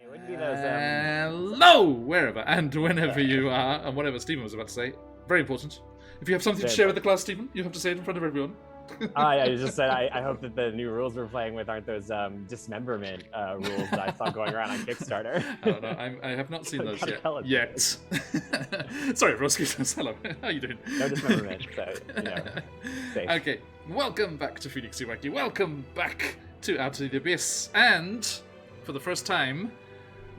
It wouldn't be those, Hello, wherever and whenever you are, and whatever Stephen was about to say. Very important. If you have something to share with the class, Stephen, you have to say it in front of everyone. I just said I hope that the new rules we're playing with aren't those dismemberment rules that I saw going around on Kickstarter. I don't know. I have not seen those yet. Sorry, Roski. Hello. How are you doing? No dismemberment, so, safe. Okay, welcome back to QuestJunkiesUK. Welcome back to Out of the Abyss. And, for the first time,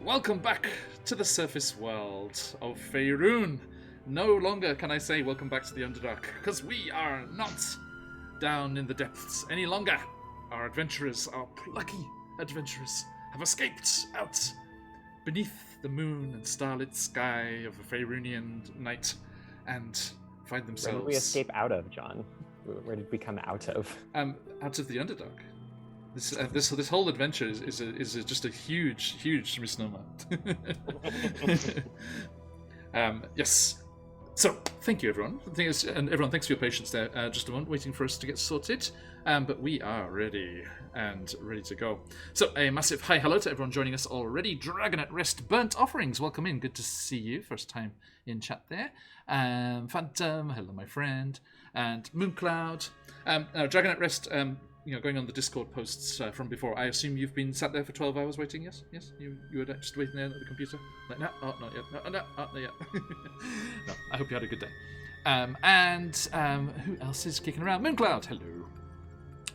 welcome back to the surface world of Faerun. No longer can I say welcome back to the Underdark, because we are not down in the depths any longer. Our adventurers, our plucky adventurers, have escaped out beneath the moon and starlit sky of a Faerunian night and find themselves... Where did we escape out of, John? Where did we come out of? Out of the Underdark. This whole adventure is just a huge misnomer. Yes. So, thank you, everyone. And everyone, thanks for your patience there. Just a moment, waiting for us to get sorted. But we are ready to go. So, a massive hi, hello to everyone joining us already. Dragon at Rest, Burnt Offerings, welcome in. Good to see you. First time in chat there. Phantom, hello, my friend. And Mooncloud. Now, Dragon at Rest, going on the Discord posts from before, I assume you've been sat there for 12 hours waiting, yes? Yes? You were just waiting there at the computer? Like, no, oh, not yet. No, not yet. No, I hope you had a good day. Who else is kicking around? Mooncloud, hello.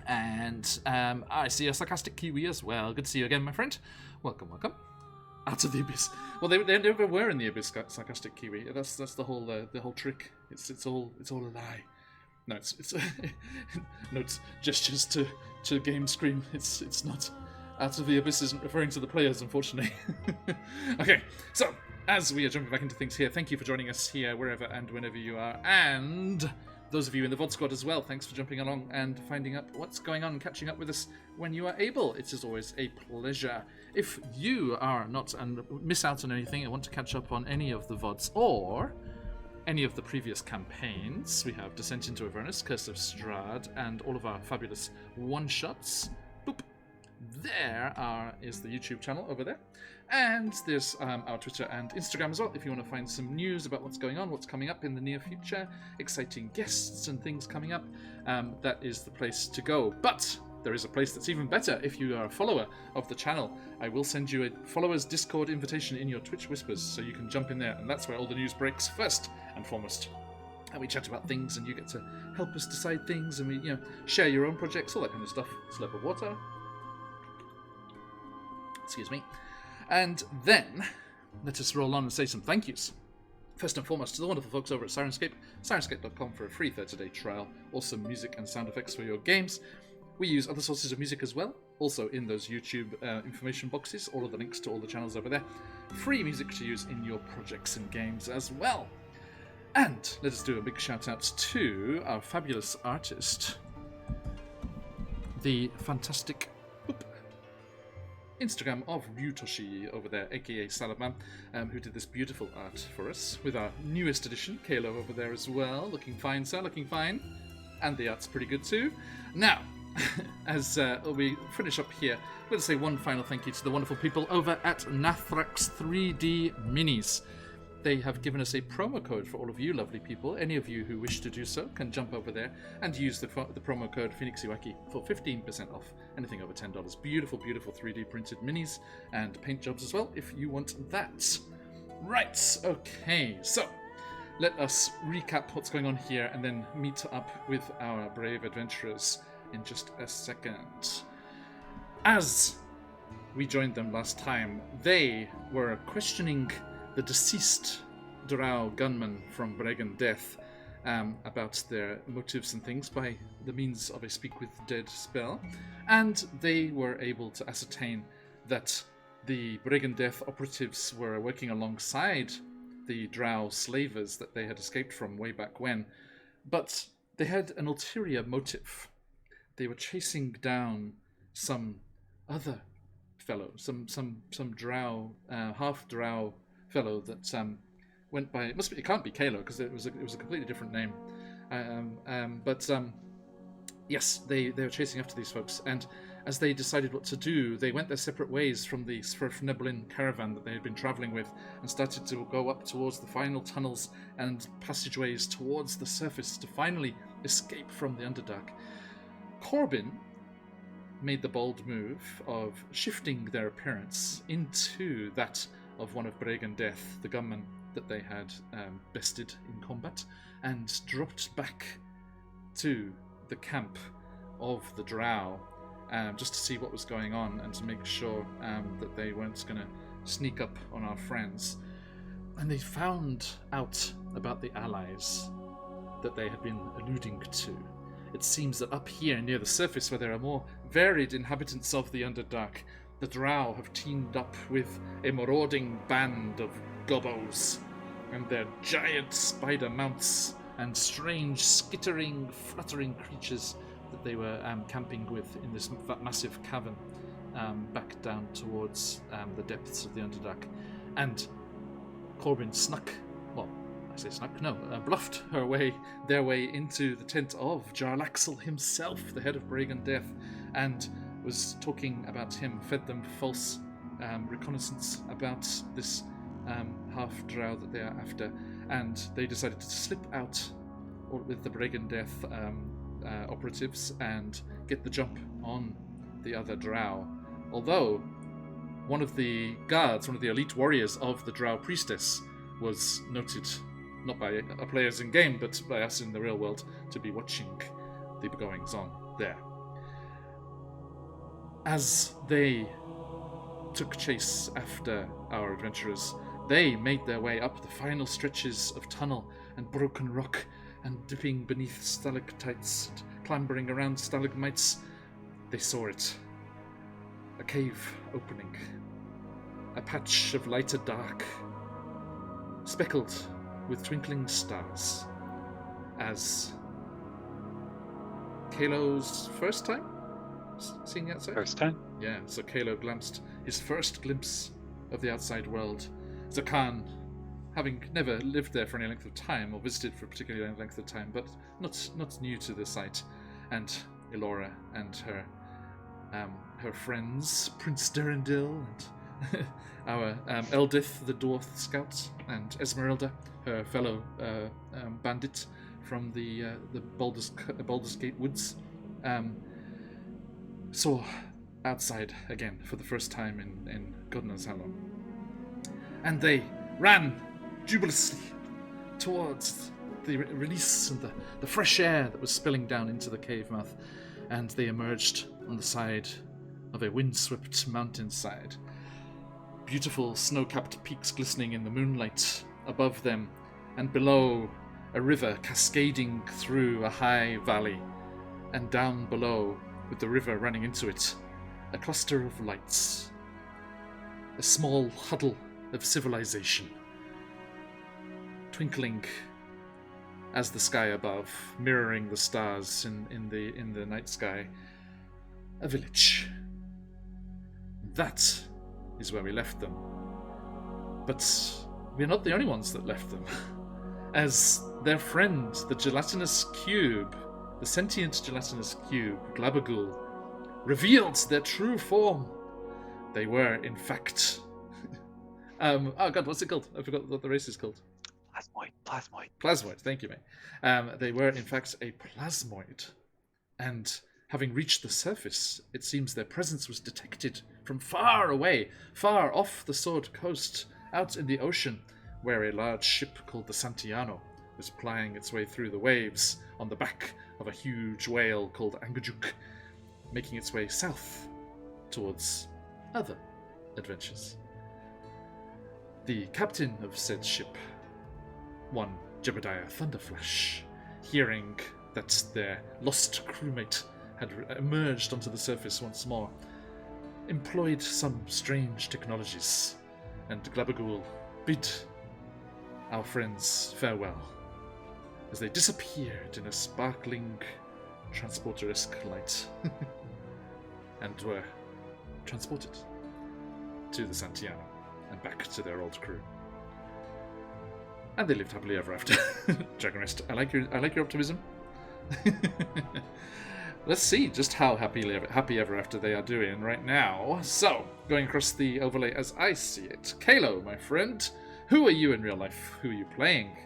And I see a sarcastic Kiwi as well. Good to see you again, my friend. Welcome. Out of the Abyss. Well, they never were in the Abyss, sarcastic Kiwi. That's the whole trick. It's all a lie. No, it's notes, gestures to game screen. It's not. Out of the Abyss isn't referring to the players, unfortunately. Okay, so as we are jumping back into things here, thank you for joining us here, wherever and whenever you are, and those of you in the VOD squad as well. Thanks for jumping along and finding out what's going on and catching up with us when you are able. It is always a pleasure. If you are not and miss out on anything and want to catch up on any of the VODs or any of the previous campaigns, we have Descent into Avernus, Curse of Strahd, and all of our fabulous one-shots. Boop. Is the YouTube channel over there. And there's our Twitter and Instagram as well, if you want to find some news about what's going on, what's coming up in the near future, exciting guests and things coming up. That is the place to go. But there is a place that's even better. If you are a follower of the channel, I will send you a followers Discord invitation in your Twitch Whispers, so you can jump in there, and that's where all the news breaks first and foremost. And we chat about things, and you get to help us decide things, and we, share your own projects, all that kind of stuff. Slurp of water. Excuse me. And then, let us roll on and say some thank yous. First and foremost, to the wonderful folks over at Sirenscape, sirenscape.com for a free 30-day trial, awesome music and sound effects for your games. We use other sources of music as well, also in those YouTube information boxes, all of the links to all the channels over there. Free music to use in your projects and games as well. And let us do a big shout out to our fabulous artist, the fantastic Instagram of Ryutoshi over there, aka Saladman, who did this beautiful art for us with our newest edition, Kalo over there as well. Looking fine, sir, looking fine. And the art's pretty good too. Now, as we finish up here, I'm going to say one final thank you to the wonderful people over at Nathrax 3D Minis. They have given us a promo code for all of you lovely people. Any of you who wish to do so can jump over there and use the promo code QuestJunkiesUK for 15% off anything over $10. Beautiful 3D printed minis and paint jobs as well if you want that. Right, okay, so let us recap what's going on here and then meet up with our brave adventurers in just a second. As we joined them last time, they were questioning the deceased Drow gunman from Bregan Death about their motives and things by the means of a Speak with Dead spell, and they were able to ascertain that the Bregan Death operatives were working alongside the Drow slavers that they had escaped from way back when, but they had an ulterior motive. They were chasing down some other fellow, some Drow, half Drow fellow that went by. It can't be Kalo because it was a completely different name. Yes, they were chasing after these folks, and as they decided what to do, they went their separate ways from the Sverfneblin caravan that they had been travelling with and started to go up towards the final tunnels and passageways towards the surface to finally escape from the Underdark. Corbin made the bold move of shifting their appearance into that of one of Bregan Death, the gunman that they had bested in combat, and dropped back to the camp of the Drow just to see what was going on and to make sure that they weren't going to sneak up on our friends. And they found out about the allies that they had been alluding to. It seems that up here near the surface, where there are more varied inhabitants of the Underdark, the Drow have teamed up with a marauding band of gobos and their giant spider mounts and strange skittering, fluttering creatures that they were camping with in this massive cavern back down towards the depths of the Underdark. And Corbin bluffed their way into the tent of Jarlaxle himself, the head of Bregan Death, and was talking about him, fed them false reconnaissance about this half-drow that they are after, and they decided to slip out with the Bregan Death operatives and get the jump on the other drow. Although one of the guards, one of the elite warriors of the Drow priestess, was noted, not by our players in game, but by us in the real world, to be watching the goings on there. As they took chase after our adventurers, they made their way up the final stretches of tunnel and broken rock and dipping beneath stalactites and clambering around stalagmites. They saw it. A cave opening. A patch of lighter dark, speckled with twinkling stars, as Kalo's first time seeing the outside? First time? Yeah, so Kalo glimpsed his first glimpse of the outside world. Zakan, having never lived there for any length of time, or visited for a particularly length of time, but not new to the site, and Elora and her friends, Prince Durandil and our Eldith, the Dwarf Scout, and Esmeralda, her fellow bandit from the Baldur's Gate Woods, saw outside again for the first time in God knows how long. And they ran jubilously towards the release and the fresh air that was spilling down into the cave mouth, and they emerged on the side of a windswept mountainside. Beautiful snow-capped peaks glistening in the moonlight above them, and below a river cascading through a high valley, and down below, with the river running into it, a cluster of lights, a small huddle of civilization, twinkling as the sky above, mirroring the stars in the night sky. A village. That is where we left them. But we're not the only ones that left them, as their friend, the gelatinous cube, the sentient gelatinous cube, Glabagul, revealed their true form. They were, in fact... oh god, what's it called? I forgot what the race is called. Plasmoid, thank you, mate. They were, in fact, a plasmoid. And having reached the surface, it seems their presence was detected from far away, far off the Sword Coast, out in the ocean, where a large ship called the Santiano was plying its way through the waves on the back of a huge whale called Angajuk, making its way south towards other adventures. The captain of said ship, one Jebediah Thunderflash, hearing that their lost crewmate had emerged onto the surface once more, employed some strange technologies, and Glabagul bid our friends farewell as they disappeared in a sparkling transporter-esque light and were transported to the Santiano and back to their old crew. And they lived happily ever after. Dragonist, I like your optimism. let's see just how happy ever after they are doing right now. So, going across the overlay as I see it. Kalo, my friend, who are you in real life? Who are you playing?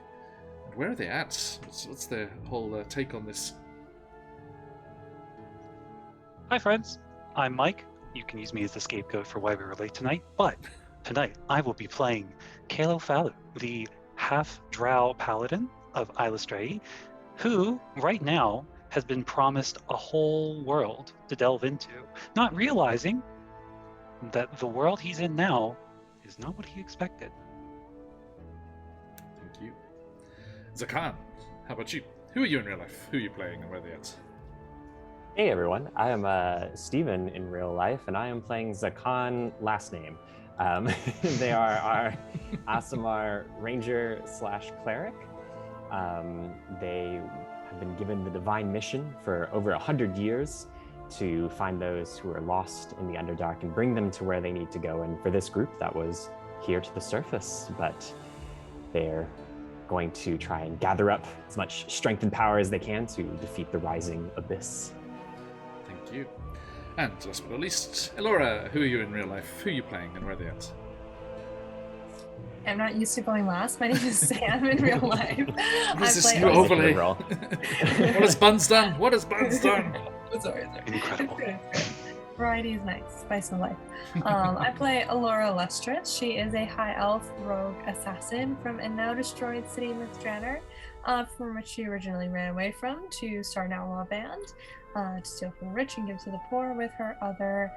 And where are they at? What's their whole take on this? Hi friends, I'm Mike. You can use me as the scapegoat for why we were late tonight, but tonight I will be playing Kalo Falu, the half-drow paladin of Ilustrae, who, right now, has been promised a whole world to delve into, not realizing that the world he's in now is not what he expected. Thank you. Zakan, how about you? Who are you in real life? Who are you playing and where are they at? Hey everyone, I am Steven in real life, and I am playing Zakan last name. They are our Aasimar ranger / cleric. They have been given the divine mission for over 100 years to find those who are lost in the Underdark and bring them to where they need to go. And for this group, that was here to the surface, but they're going to try and gather up as much strength and power as they can to defeat the rising Abyss. Thank you. And last but not least, Elora, who are you in real life? Who are you playing and where are they at? I'm not used to going last. My name is Sam in real life. What is this new overlay? What has Buns done? What has Buns done? Sorry. Incredible. Variety is nice. Spice of life. I play Elora Lustris. She is a high elf rogue assassin from a now destroyed city, Mithranor, from which she originally ran away from to start an outlaw band to steal from the rich and give to the poor with her other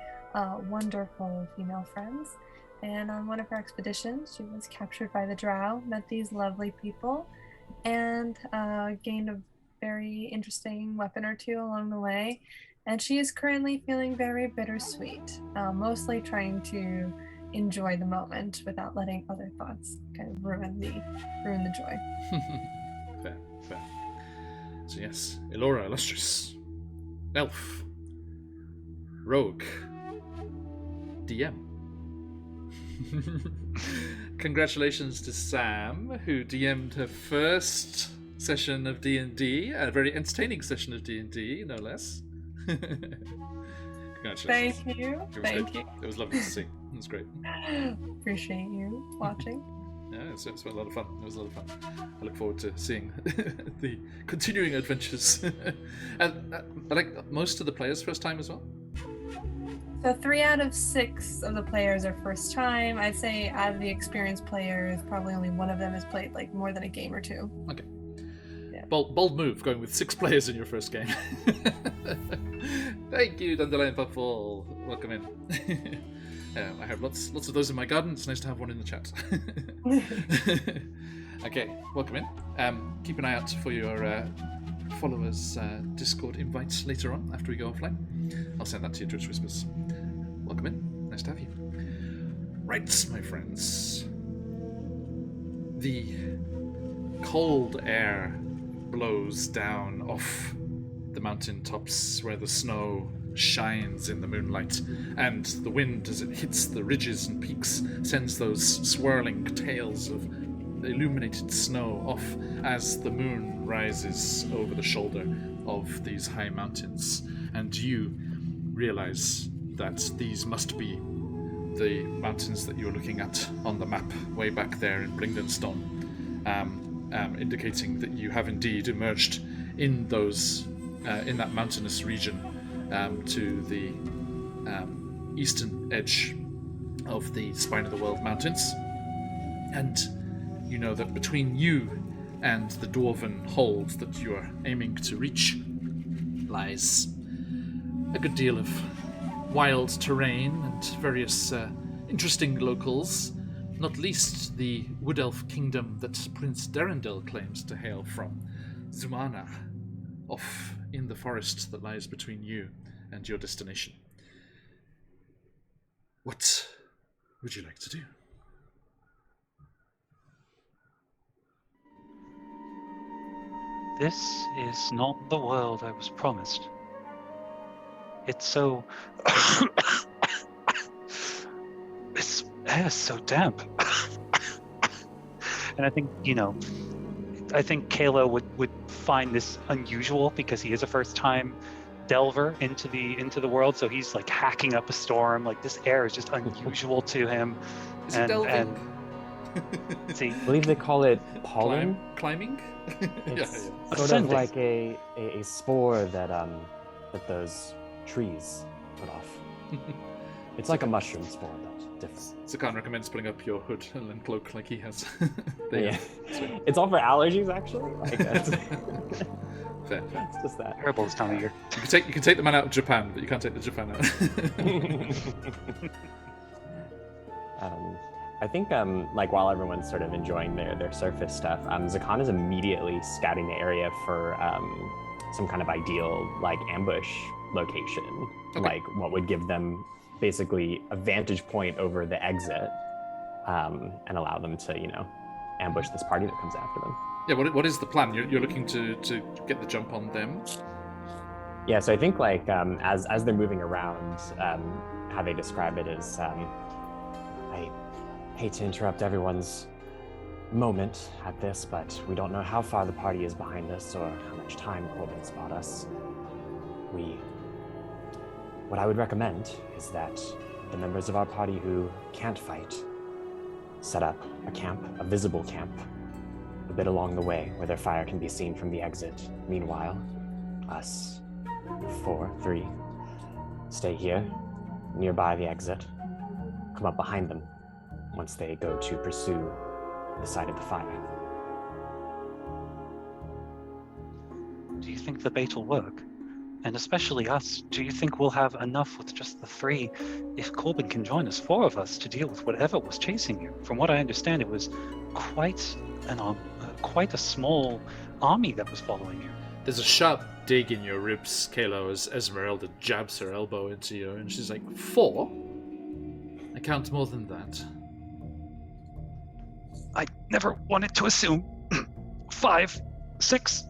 wonderful female friends. And on one of her expeditions, she was captured by the Drow, met these lovely people, and gained a very interesting weapon or two along the way. And she is currently feeling very bittersweet, mostly trying to enjoy the moment without letting other thoughts kind of ruin the joy. Fair. So yes, Elora Illustris, elf, rogue, DM. Congratulations to Sam, who DM'd her first session of D&D, a very entertaining session of D&D, no less. Congratulations. Thank you. It was lovely to see. It was great. Appreciate you watching. Yeah, it's a lot of fun. It was a lot of fun. I look forward to seeing the continuing adventures. And like most of the players, first time as well? So 3 out of 6 of the players are first time. I'd say out of the experienced players, probably only one of them has played like more than a game or two. Okay. Yeah. Bold move, going with 6 players in your first game. Thank you, Dandelion Puffball. Welcome in. I have lots of those in my garden. It's nice to have one in the chat. Okay, welcome in. Keep an eye out for your followers' Discord invites later on after we go offline. I'll send that to you, Twitch Whispers. Welcome in. Nice to have you. Right, my friends. The cold air blows down off the mountain tops where the snow shines in the moonlight, and the wind, as it hits the ridges and peaks, sends those swirling tails of illuminated snow off as the moon rises over the shoulder of these high mountains. And you realize that these must be the mountains that you're looking at on the map way back there in Blingdenstone, indicating that you have indeed emerged in those in that mountainous region to the eastern edge of the Spine of the World Mountains. And you know that between you and the dwarven hold that you are aiming to reach lies a good deal of wild terrain and various interesting locals, not least the wood elf kingdom that Prince Derendil claims to hail from, Zumana, off in the forest that lies between you and your destination. What would you like to do? This is not the world I was promised. It's so... This air is so damp. And I think, I think Kalo would find this unusual because he is a first-time delver into the world, so he's like hacking up a storm. Like this air is just unusual to him. Is he delving? See, I believe they call it pollen. Climbing? It's yeah. sort Ascending. of like a spore that that those trees put off. It's like a mushroom spore, but different. So can't recommend putting up your hood and cloak like he has. Yeah. It's all for allergies, actually. Like, Fair. it's just that. terrible this time of year. You can take the man out of Japan, but you can't take the Japan out. I think like while everyone's sort of enjoying their surface stuff, Zakan is immediately scouting the area for some kind of ideal like ambush location, like what would give them basically a vantage point over the exit, and allow them to ambush this party that comes after them. Yeah, what is the plan? You're looking to get the jump on them? Yeah, so I think like as they're moving around, how they describe it is, I hate to interrupt everyone's moment at this, but we don't know how far the party is behind us or how much time Corbin spot us. What I would recommend is that the members of our party who can't fight set up a camp, a visible camp, a bit along the way where their fire can be seen from the exit. Meanwhile, us 3 stay here, nearby the exit, come up behind them once they go to pursue the side of the fire. Do you think the bait will work? And especially us, do you think we'll have enough with just the 3 if Corbin can join us, 4 of us, to deal with whatever was chasing you? From what I understand, it was quite a small army that was following you. There's a sharp dig in your ribs, Kalo, as Esmeralda jabs her elbow into you, and she's like, 4? I count more than that. I never wanted to assume 5, 6,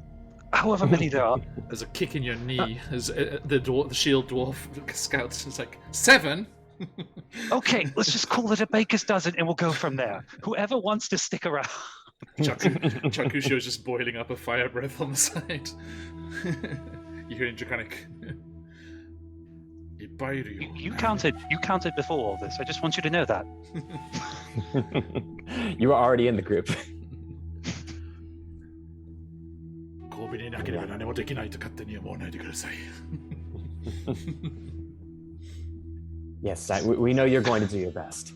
however many there are. There's a kick in your knee as the shield dwarf scouts is like, 7? Okay, let's just call it a baker's dozen and we'll go from there. Whoever wants to stick around. Chakusho's just boiling up a fire breath on the side. You hear in Draconic. You counted before all this. I just want you to know that. You were already in the group. Yes, we know you're going to do your best.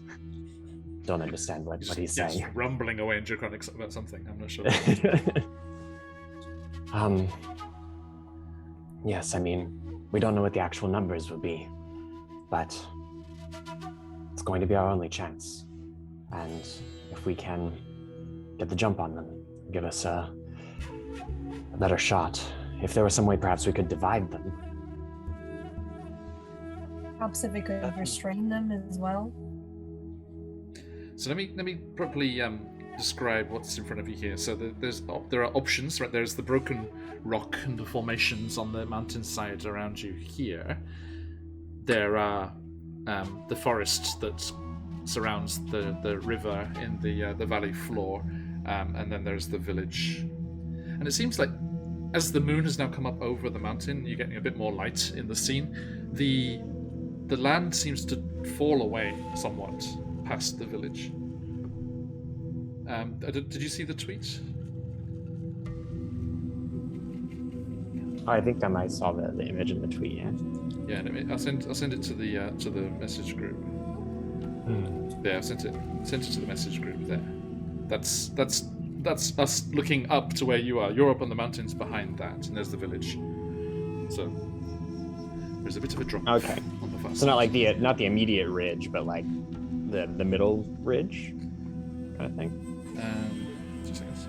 Don't understand what he's saying. Rumbling away in Draconic about something. I'm not sure. Yes, I mean, we don't know what the actual numbers will be, but it's going to be our only chance. And if we can get the jump on them, give us a better shot. If there was some way perhaps we could divide them. Perhaps if we could restrain them as well. So let me properly describe what's in front of you here. So there are options, right? There's the broken rock and the formations on the mountainside around you here. There are the forest that surrounds the river in the valley floor, and then there's the village. And it seems like as the moon has now come up over the mountain, you're getting a bit more light in the scene. The land seems to fall away somewhat past the village. Did you see the tweet? I think I saw the image in the tweet. Yeah. Yeah, I'll send it to the message group. Yeah, I sent it to the message group there. That's us looking up to where you are. You're up on the mountains behind that, and there's the village. So there's a bit of a drop. Okay. On the far So side. not like not the immediate ridge, but like the middle ridge, kind of thing. 2 seconds.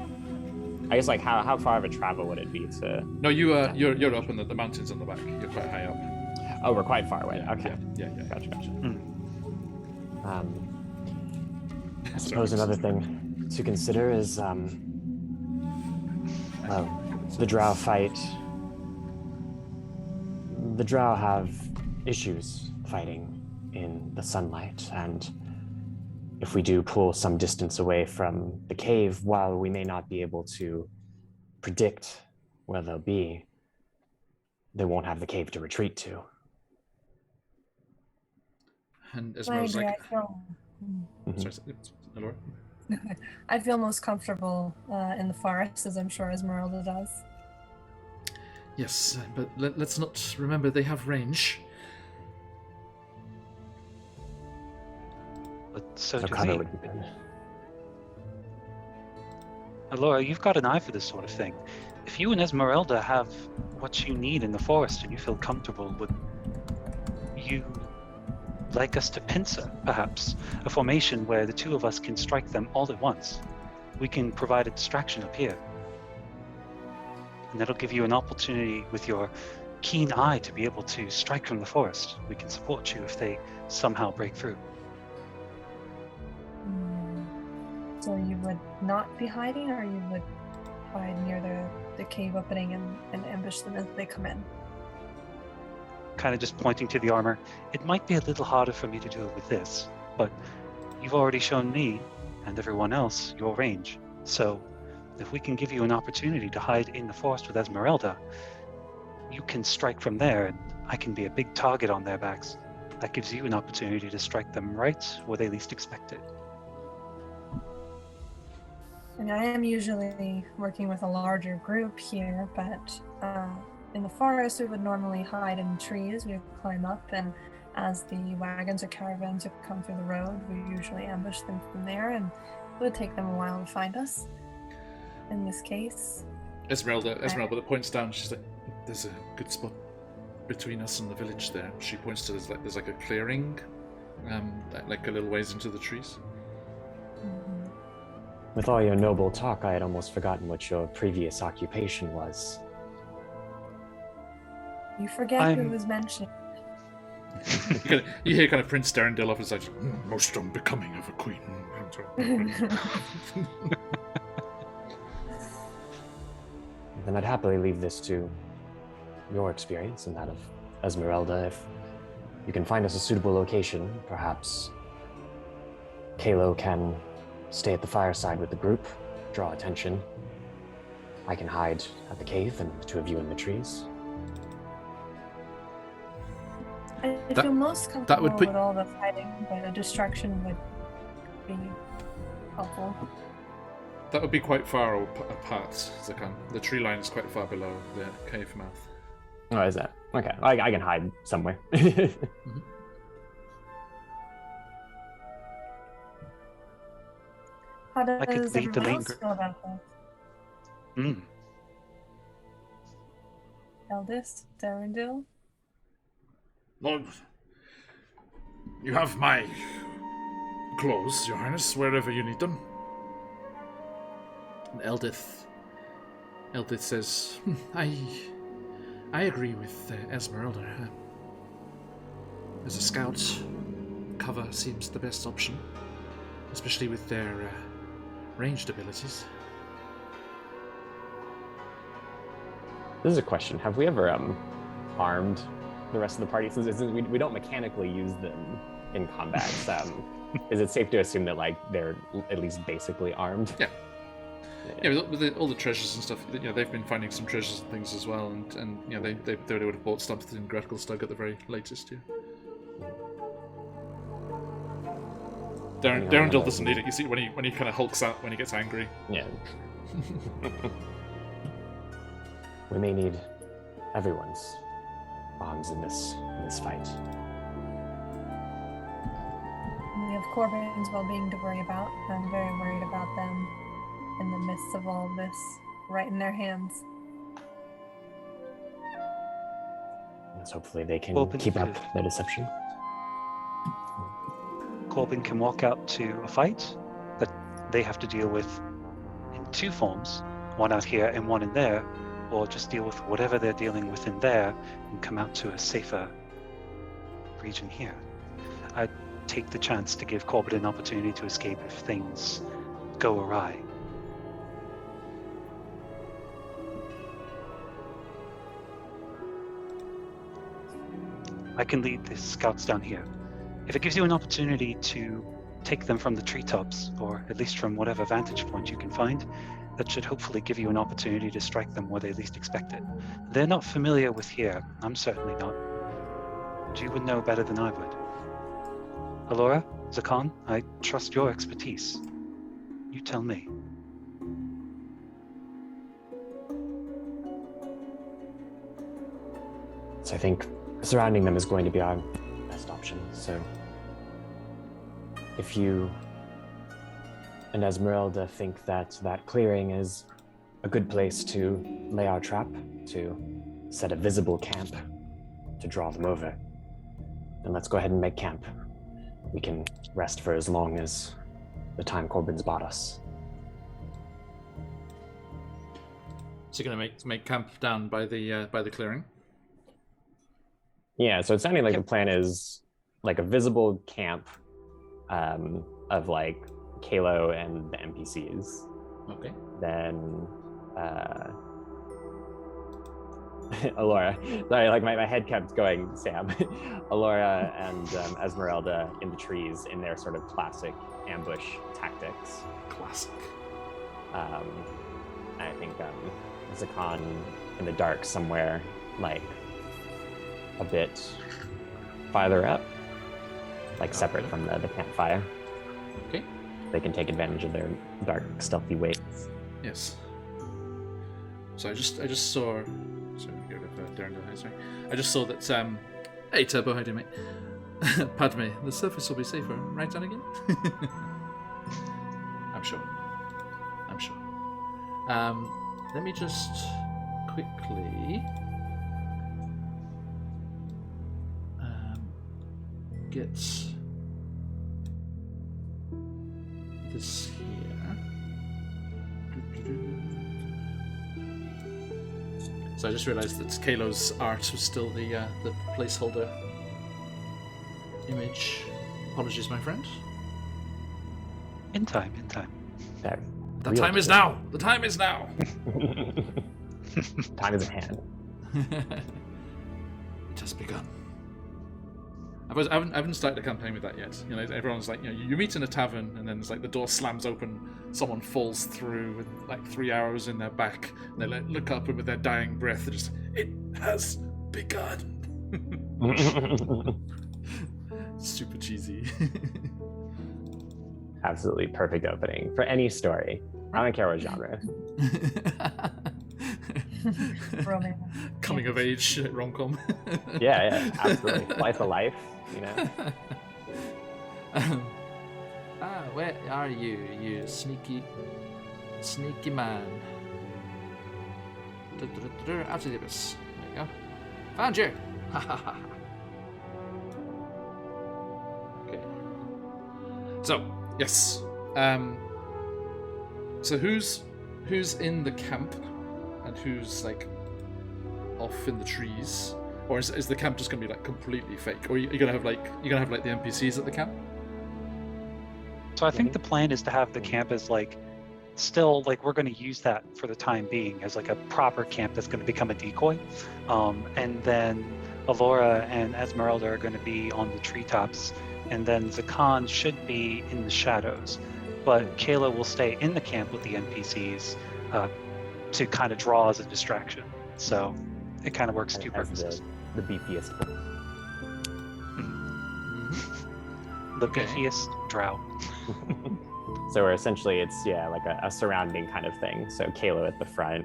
I guess like how far of a travel would it be to? No, you're up in the mountains on the back. You're quite high up. Oh, we're quite far away. Okay. Yeah. Gotcha. Mm. I suppose another thing to consider is the Drow fight. The Drow have issues fighting in the sunlight, and if we do pull some distance away from the cave, while we may not be able to predict where they'll be, they won't have the cave to retreat to. And I Esmeralda's agree. like, I feel. sorry, Alora? I feel most comfortable in the forest, as I'm sure Esmeralda does. Yes, but let's not remember they have range. But so So do cover we. would be good. Laura, you've got an eye for this sort of thing. If you and Esmeralda have what you need in the forest and you feel comfortable, would you like us to pincer, perhaps? A formation where the two of us can strike them all at once. We can provide a distraction up here. And that'll give you an opportunity with your keen eye to be able to strike from the forest. We can support you if they somehow break through. So you would not be hiding, or you would hide near the cave opening and ambush them as they come in? Kind of just pointing to the armor. It might be a little harder for me to do it with this, but you've already shown me and everyone else your range. So if we can give you an opportunity to hide in the forest with Esmeralda, you can strike from there and I can be a big target on their backs. That gives you an opportunity to strike them right where they least expect it. And I am usually working with a larger group here, but in the forest we would normally hide in trees. We would climb up, and as the wagons or caravans would come through the road, we usually ambush them from there, and it would take them a while to find us. In this case, Esmeralda points down. She's like, "There's a good spot between us and the village there." She points to there's like a clearing, like a little ways into the trees. With all your noble talk, I had almost forgotten what your previous occupation was. You forget who was mentioned. You hear kind of Prince Darendil off his side, "Most unbecoming of a queen." Then I'd happily leave this to your experience and that of Esmeralda. If you can find us a suitable location, perhaps Kalo can stay at the fireside with the group, draw attention. I can hide at the cave and the two of you in the trees. I feel most comfortable put- with all the fighting, but a distraction would be helpful. That would be quite far apart, Zakan. The tree line is quite far below the cave mouth. Oh, is that? Okay, I can hide somewhere. How does I could lead the everyone main else group. feel about this? Eldest, Darendil? Lord, you have my clothes, Your Highness, wherever you need them. And Eldith says, I agree with Esmeralda. As a scout, cover seems the best option, especially with their ranged abilities. This is a question. Have we ever armed the rest of the party? Since we don't mechanically use them in combat, is it safe to assume that they're at least basically armed? Yeah. Yeah, with all the treasures and stuff, they've been finding some treasures and things as well, and they would have bought stuff in Gretelstug at the very latest, yeah. Darendil doesn't need it. You see when he kind of hulks out when he gets angry. Yeah. We may need everyone's arms in this fight. We have Corbin's well-being to worry about. I'm very worried about them in the midst of all this, right in their hands. Yes, hopefully they can Corbin keep up their deception. Corbin can walk out to a fight that they have to deal with in two forms, one out here and one in there, or just deal with whatever they're dealing with in there and come out to a safer region here. I'd take the chance to give Corbin an opportunity to escape if things go awry. I can lead the scouts down here. If it gives you an opportunity to take them from the treetops, or at least from whatever vantage point you can find. That should hopefully give you an opportunity to strike them where they least expect it. They're not familiar with here. I'm certainly not. You would know better than I would. Alora, Zakan, I trust your expertise. You tell me. So I think surrounding them is going to be our best option. So if you and Esmeralda think that that clearing is a good place to lay our trap, to set a visible camp, to draw them over, then let's go ahead and make camp. We can rest for as long as the time Corbin's bought us. So you're gonna make camp down by the clearing? Yeah, so it's sounding like the plan is like a visible camp of like Kalo and the NPCs. Okay. Then Alora, sorry, like my head kept going, Sam. Alora and Esmeralda in the trees in their sort of classic ambush tactics. Classic. I think Zakan in the dark somewhere, like a bit farther up, like separate from the campfire. Okay. They can take advantage of their dark, stealthy ways. Yes. So I just saw. Sorry, get rid of Darren. Sorry. I just saw that. Hey Turbo, how do you mate? Padme, the surface will be safer, right, on again? I'm sure. Let me just quickly get this here. So I just realised that Kalo's art was still the placeholder image. Apologies, my friend. In time. The time is now! The time is now! Time is at hand. It has begun. I haven't started the campaign with that yet. You know, everyone's like, you know, you meet in a tavern, and then it's like the door slams open, someone falls through with like 3 arrows in their back, and they look up and with their dying breath, they're just, it has begun. Super cheesy. Absolutely perfect opening for any story. I don't care what genre. Romance. Coming of age rom-com. Yeah, absolutely. Life of life, you know. Where are you, you sneaky man? Out to the abyss. There you go. Found you. Okay. So yes. So who's in the camp, and who's like off in the trees, or is the camp just gonna be like completely fake, or are you gonna have like the NPCs at the camp? So I think the plan is to have the camp as like still like we're going to use that for the time being as like a proper camp that's going to become a decoy, and then Alora and Esmeralda are going to be on the treetops, and then Zakan should be in the shadows, but Kayla will stay in the camp with the NPCs to kind of draw as a distraction. So it kind of works two purposes. The beefiest. The beefiest drow. So we're essentially, it's like a surrounding kind of thing. So Kalo at the front,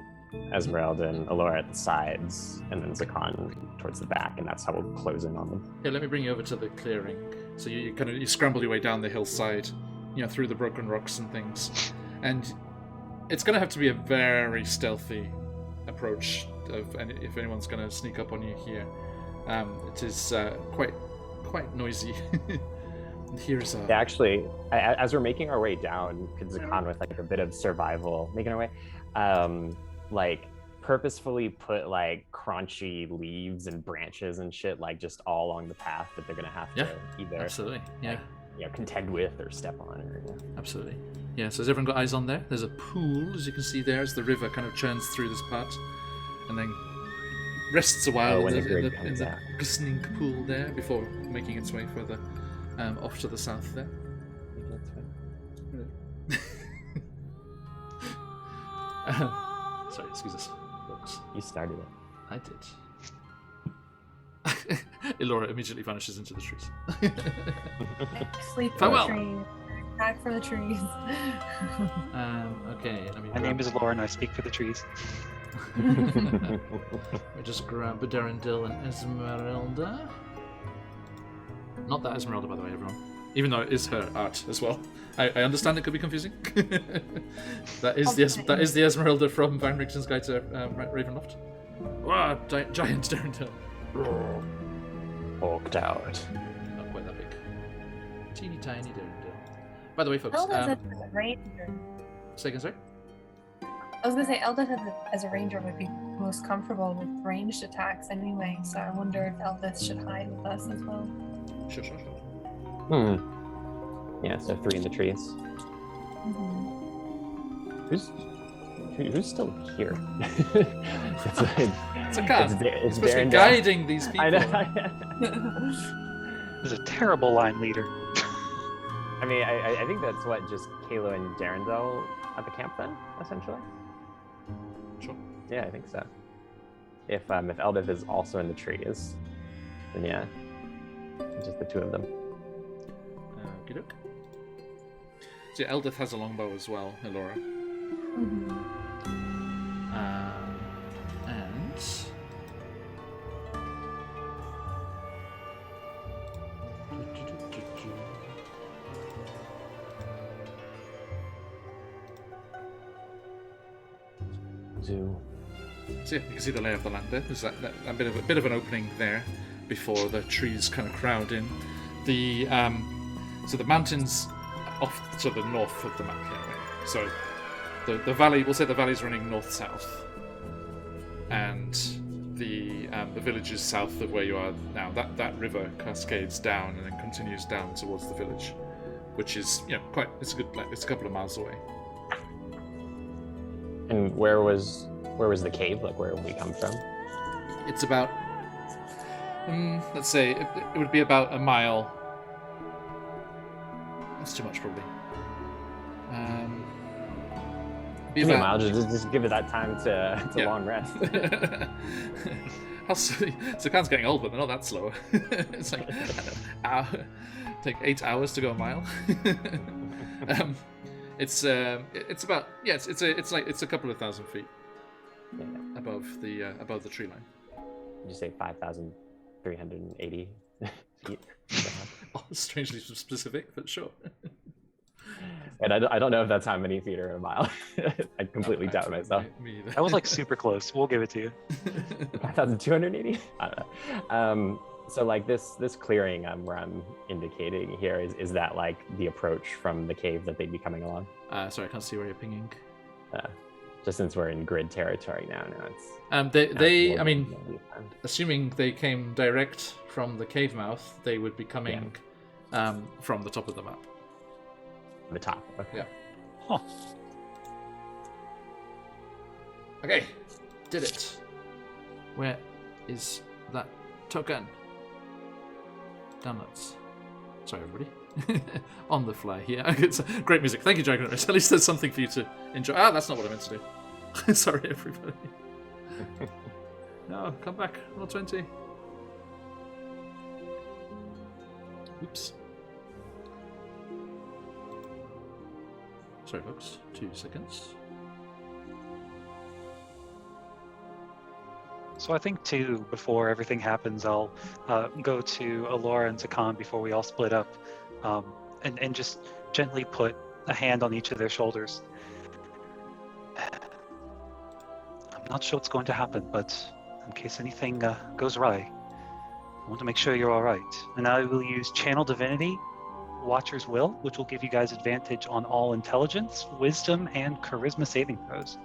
Esmeralda and Alora at the sides, and then Zakan towards the back, and that's how we'll close in on them. Yeah, let me bring you over to the clearing. So you scramble your way down the hillside, you know, through the broken rocks and things, and it's going to have to be a very stealthy approach if anyone's going to sneak up on you here. It is quite noisy. Here's Yeah, actually, as we're making our way down, Zakan with like a bit of survival, making our way, like purposefully put like crunchy leaves and branches and shit like just all along the path that they're gonna have to either absolutely contend with or step on. Absolutely. Yeah, so has everyone got eyes on there? There's a pool, as you can see there, as the river kind of churns through this part, and then rests a while in the glistening pool there before making its way further off to the south there. Sorry, excuse us, folks. You started it. I did. Elora immediately vanishes into the trees. Sleep in the Farewell. trees. Back for the trees. Okay, let me. My name is Laura, and I speak for the trees. Let me just grab Darendil and Esmeralda. Not that Esmeralda, by the way, everyone. Even though it is her art as well. I understand it could be confusing. that is the Esmeralda from Van Richten's Guide to Ravenloft. Wow, giant Darendil. Hulked out. Not quite that big. Teeny tiny Darendil. By the way, folks. Eldeth as a ranger. Say again, sorry? I was gonna say Eldeth as a ranger would be most comfortable with ranged attacks anyway, so I wonder if Eldeth should hide with us as well. Sure. Yeah, so 3 in the trees. Mm-hmm. Who's still here? It's a cat. It's supposed to be Darendil. guiding these people. I know. There's a terrible line leader. I mean, I think that's what, just Kalo and Darendil at the camp then, essentially? Sure. Yeah, I think so. If Eldith is also in the trees, then yeah, just the 2 of them. Okey doke. So yeah, Eldith has a longbow as well, Elora. Mm-hmm. And Zoo. so yeah, you can see the lay of the land there. There's that bit of an opening there before the trees kind of crowd in. The so the mountains off to the north of the map here, right? So the valley, we'll say the valley's running north-south, and the villages south of where you are now. That river cascades down and then continues down towards the village, which is it's a couple of miles away. And where was the cave? Like, where did we come from? It's about let's say it would be about a mile. That's too much, probably. Give me a mile, just give it that time to long rest. So Khan's getting old, but they're not that slow. It's like take 8 hours to go a mile. It's about it's a couple of thousand feet above the tree line. Did you say 5,380 feet? Strangely specific, but sure. And I don't know if that's how many feet are in a mile. I completely doubt myself. Me either. That was like super close. We'll give it to you. 5,280? I don't know. So like this clearing where I'm indicating here, is that like the approach from the cave that they'd be coming along? Sorry, I can't see where you're pinging. Just since we're in grid territory now it's... I mean, assuming they came direct from the cave mouth, they would be coming from the top of the map. The top, okay. Yeah. Huh. Okay, did it. Where is that token? Downloads. Sorry, everybody. On the fly here. It's great music. Thank you, Dragon. At least there's something for you to enjoy. That's not what I meant to do. Sorry, everybody. No, come back. Roll 20. Oops. Sorry, folks. 2 seconds. So I think too, before everything happens, I'll go to Elora and to Khan before we all split up, and just gently put a hand on each of their shoulders. I'm not sure what's going to happen, but in case anything goes awry, I want to make sure you're all right. And I will use Channel Divinity, Watcher's Will, which will give you guys advantage on all intelligence, wisdom, and charisma saving throws.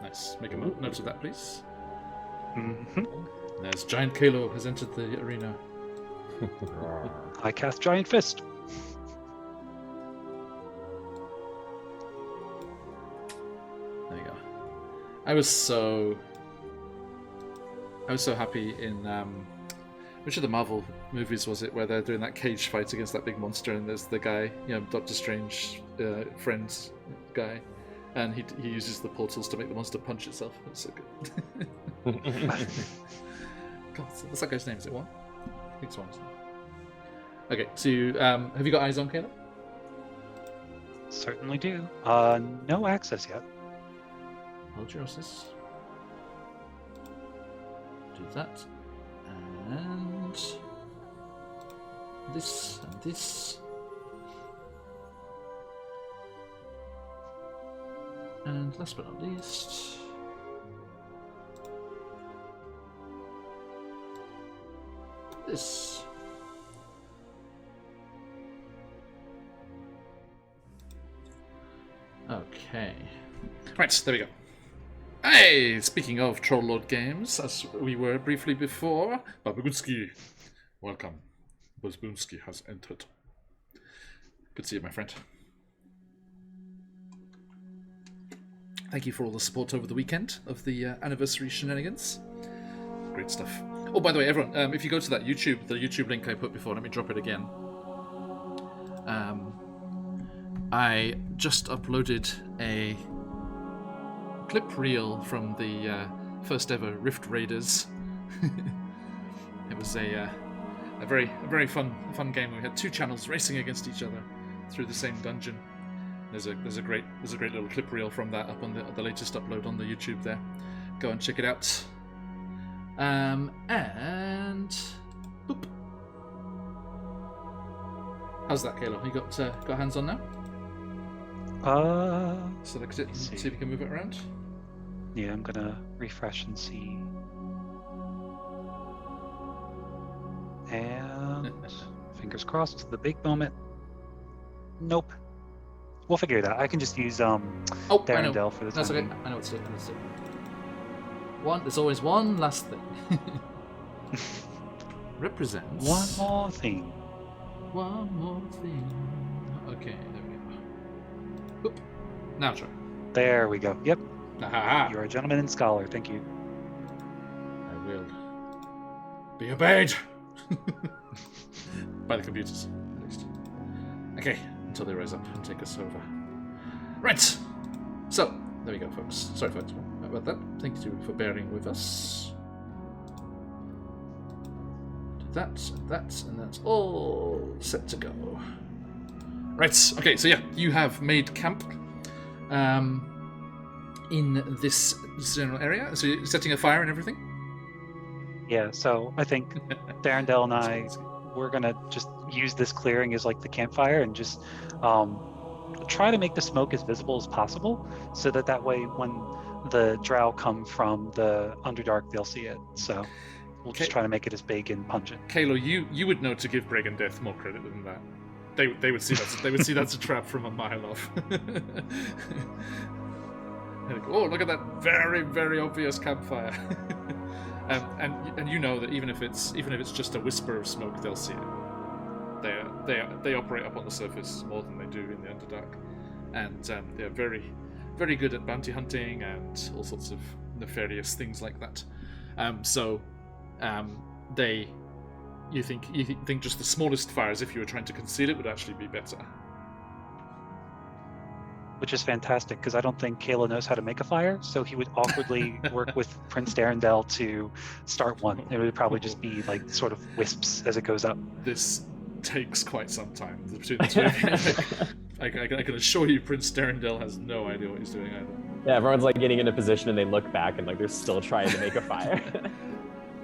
Nice. Make a note of that, please. Mm-hmm. There's Giant Kalo has entered the arena. I cast Giant Fist. There you go. I was so happy in Which of the Marvel movies was it where they're doing that cage fight against that big monster, and there's the guy, Doctor Strange, friend's guy, and he uses the portals to make the monster punch itself. It's so good. God, what's that guy's name? Is it one? I think it's one. Okay, so have you got eyes on, Caleb? Certainly do. No access yet. Hold your horses. Do that. And this and this. And last but not least, this. Okay. Right, there we go. Hey, speaking of Troll Lord games, as we were briefly before, Babunski, welcome. Babunski has entered. Good to see you, my friend. Thank you for all the support over the weekend of the anniversary shenanigans. Great stuff. Oh, by the way, everyone, if you go to that the YouTube link I put before, let me drop it again. I just uploaded a clip reel from the first ever Rift Raiders. It was a very fun game. We had two channels racing against each other through the same dungeon. There's a great little clip reel from that up on the latest upload on the YouTube there. Go and check it out. And boop. How's that, Kayla? You got hands on now? Select it and see if you can move it around. Yeah, I'm gonna refresh and see. And fingers crossed, the big moment. Nope. We'll figure it out. I can just use Darendelle for the time. That's okay. I know it's it. There's always one last thing. Represents one more thing. One more thing. Okay, there we go. Oop. Now try. There we go. Yep. Aha. You're a gentleman and scholar. Thank you. I will be obeyed by the computers, at least. Okay, until they rise up and take us over. Right. So there we go, folks. Sorry, folks, about that. Thank you for bearing with us. Do that, and that, and that's all set to go. Right. Okay. So yeah, you have made camp. In this general area, so you're setting a fire and everything? Yeah, so I think Darendelle and I, we're gonna just use this clearing as like the campfire and just try to make the smoke as visible as possible, so that way when the drow come from the Underdark, they'll see it. So we'll just try to make it as big and pungent. Kalo, you would know to give Bregan Death more credit than that. They would see that. They would see that's a trap from a mile off. Like, oh, look at that very, very obvious campfire. and you know that even if it's just a whisper of smoke, they'll see it. They operate up on the surface more than they do in the Underdark, and they're very, very good at bounty hunting and all sorts of nefarious things like that. You think just the smallest fires, if you were trying to conceal it, would actually be better. Which is fantastic, because I don't think Kayla knows how to make a fire, so he would awkwardly work with Prince Darendelle to start one. It would probably just be like sort of wisps as it goes up. This takes quite some time between the two of you. I can assure you Prince Darendelle has no idea what he's doing either. Yeah, everyone's like getting into position and they look back and like they're still trying to make a fire.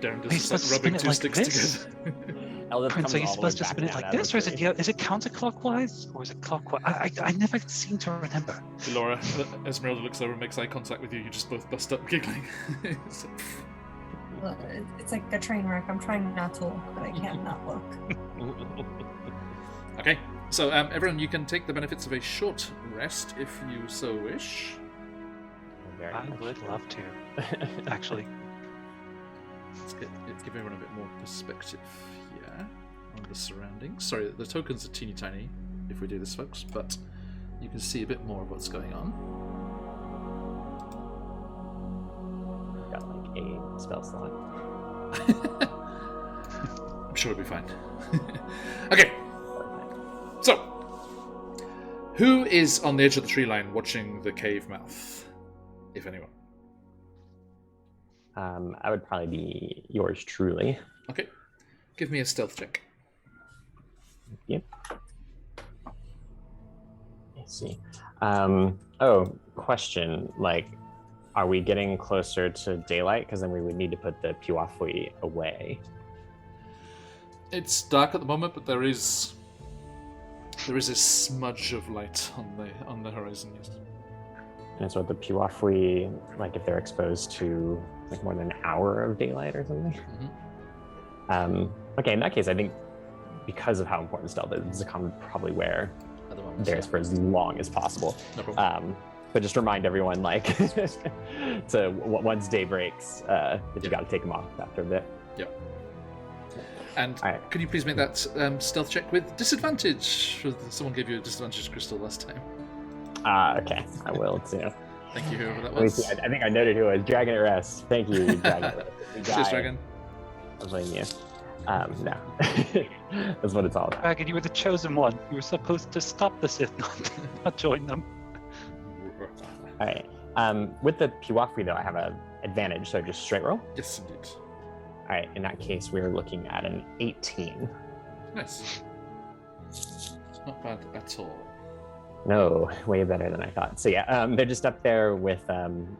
Darendelle's just like rubbing two sticks together. Prince, are you supposed to spin it like this, or is it counterclockwise, or is it clockwise? I never seem to remember. Laura, Esmeralda looks over and makes eye contact with you. You just both bust up giggling. It's like a train wreck. I'm trying not to look, but I can't not look. Okay, so everyone, you can take the benefits of a short rest if you so wish. I would love to, actually. Let's give everyone a bit more perspective here on the surroundings. Sorry, the tokens are teeny tiny if we do this, folks, but you can see a bit more of what's going on. Got like a spell slot. sure it'll be fine. Okay. So, who is on the edge of the tree line watching the cave mouth, if anyone? I would probably be yours truly. Okay. Give me a stealth check. Yep. Let's see. Question. Like, are we getting closer to daylight? Because then we would need to put the Puafui away. It's dark at the moment, but there is a smudge of light on the horizon. Yes. And so the Puafui, like if they're exposed to like more than an hour of daylight or something. Mm-hmm. Okay, in that case, I think because of how important stealth is, Zakan would probably wear At the moment, theirs for as long as possible. No problem. But just remind everyone, like, to once day breaks, that you got to take them off after a bit. Yeah. And right. Could you please make that stealth check with disadvantage? Someone gave you a disadvantage crystal last time. Okay, I will too. Thank you, whoever that Let me was. see, I think I noted who it was. Dragon at Rest. Thank you, Dragon at Rest. Cheers, Dragon. I blame you. No. That's what it's all about. Dragon, you were the chosen one. You were supposed to stop the Sith, not join them. All right. With the Puafui, though, I have an advantage, so just straight roll. Yes, indeed. All right. In that case, we're looking at an 18. Nice. Not bad at all. No, way better than I thought. So yeah, they're just up there with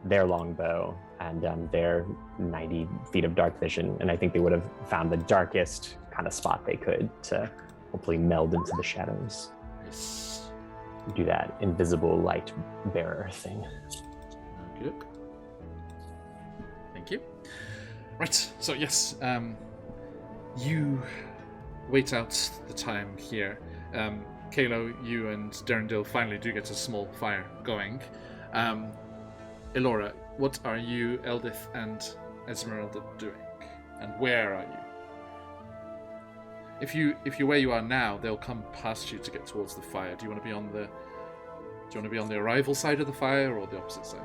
their longbow and their 90 feet of dark vision, and I think they would have found the darkest kind of spot they could to hopefully meld into the shadows. Yes. Do that invisible light bearer thing. Good. Thank you. Right. So yes, you wait out the time here. Kalo, you and Derendil finally do get a small fire going. Elora, what are you, Eldith, and Esmeralda doing? And where are you? If you're where you are now, they'll come past you to get towards the fire. Do you want to be on the arrival side of the fire or the opposite side?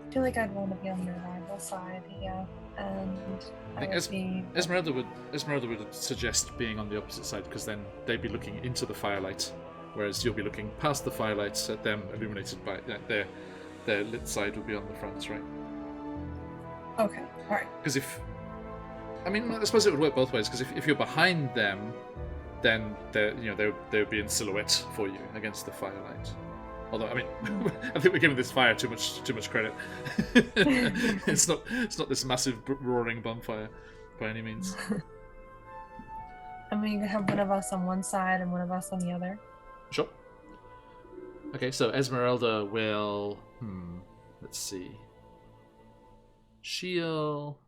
I feel like I'd want to be on the arrival side, yeah. And I think Esmeralda would suggest being on the opposite side because then they'd be looking into the firelight, whereas you'll be looking past the firelight at them illuminated by their lit side would be on the front, right? Okay, all right. Because I suppose it would work both ways. Because if you're behind them, then they would be in silhouette for you against the firelight. Although I think we're giving this fire too much credit. It's not this massive roaring bonfire by any means. I mean, you could have one of us on one side and one of us on the other. Sure. Okay, so Esmeralda will. Let's see. She'll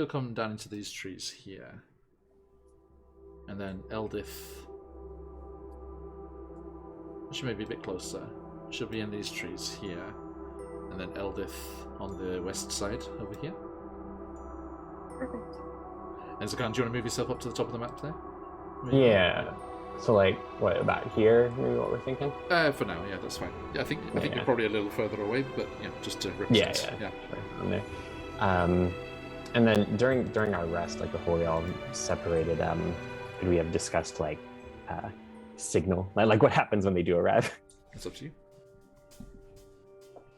come down into these trees here, and then Eldith. She may be a bit closer. She'll be in these trees here, and then Eldith on the west side over here. Perfect. And Zakan, do you want to move yourself up to the top of the map there? Yeah. So like, what about here? Maybe what we're thinking. For now, yeah, that's fine. Yeah, I think you're probably a little further away, but yeah, just to represent. Yeah. Right there. And then during our rest, like before we all separated, could we have discussed like signal, like what happens when they do arrive? It's up to you.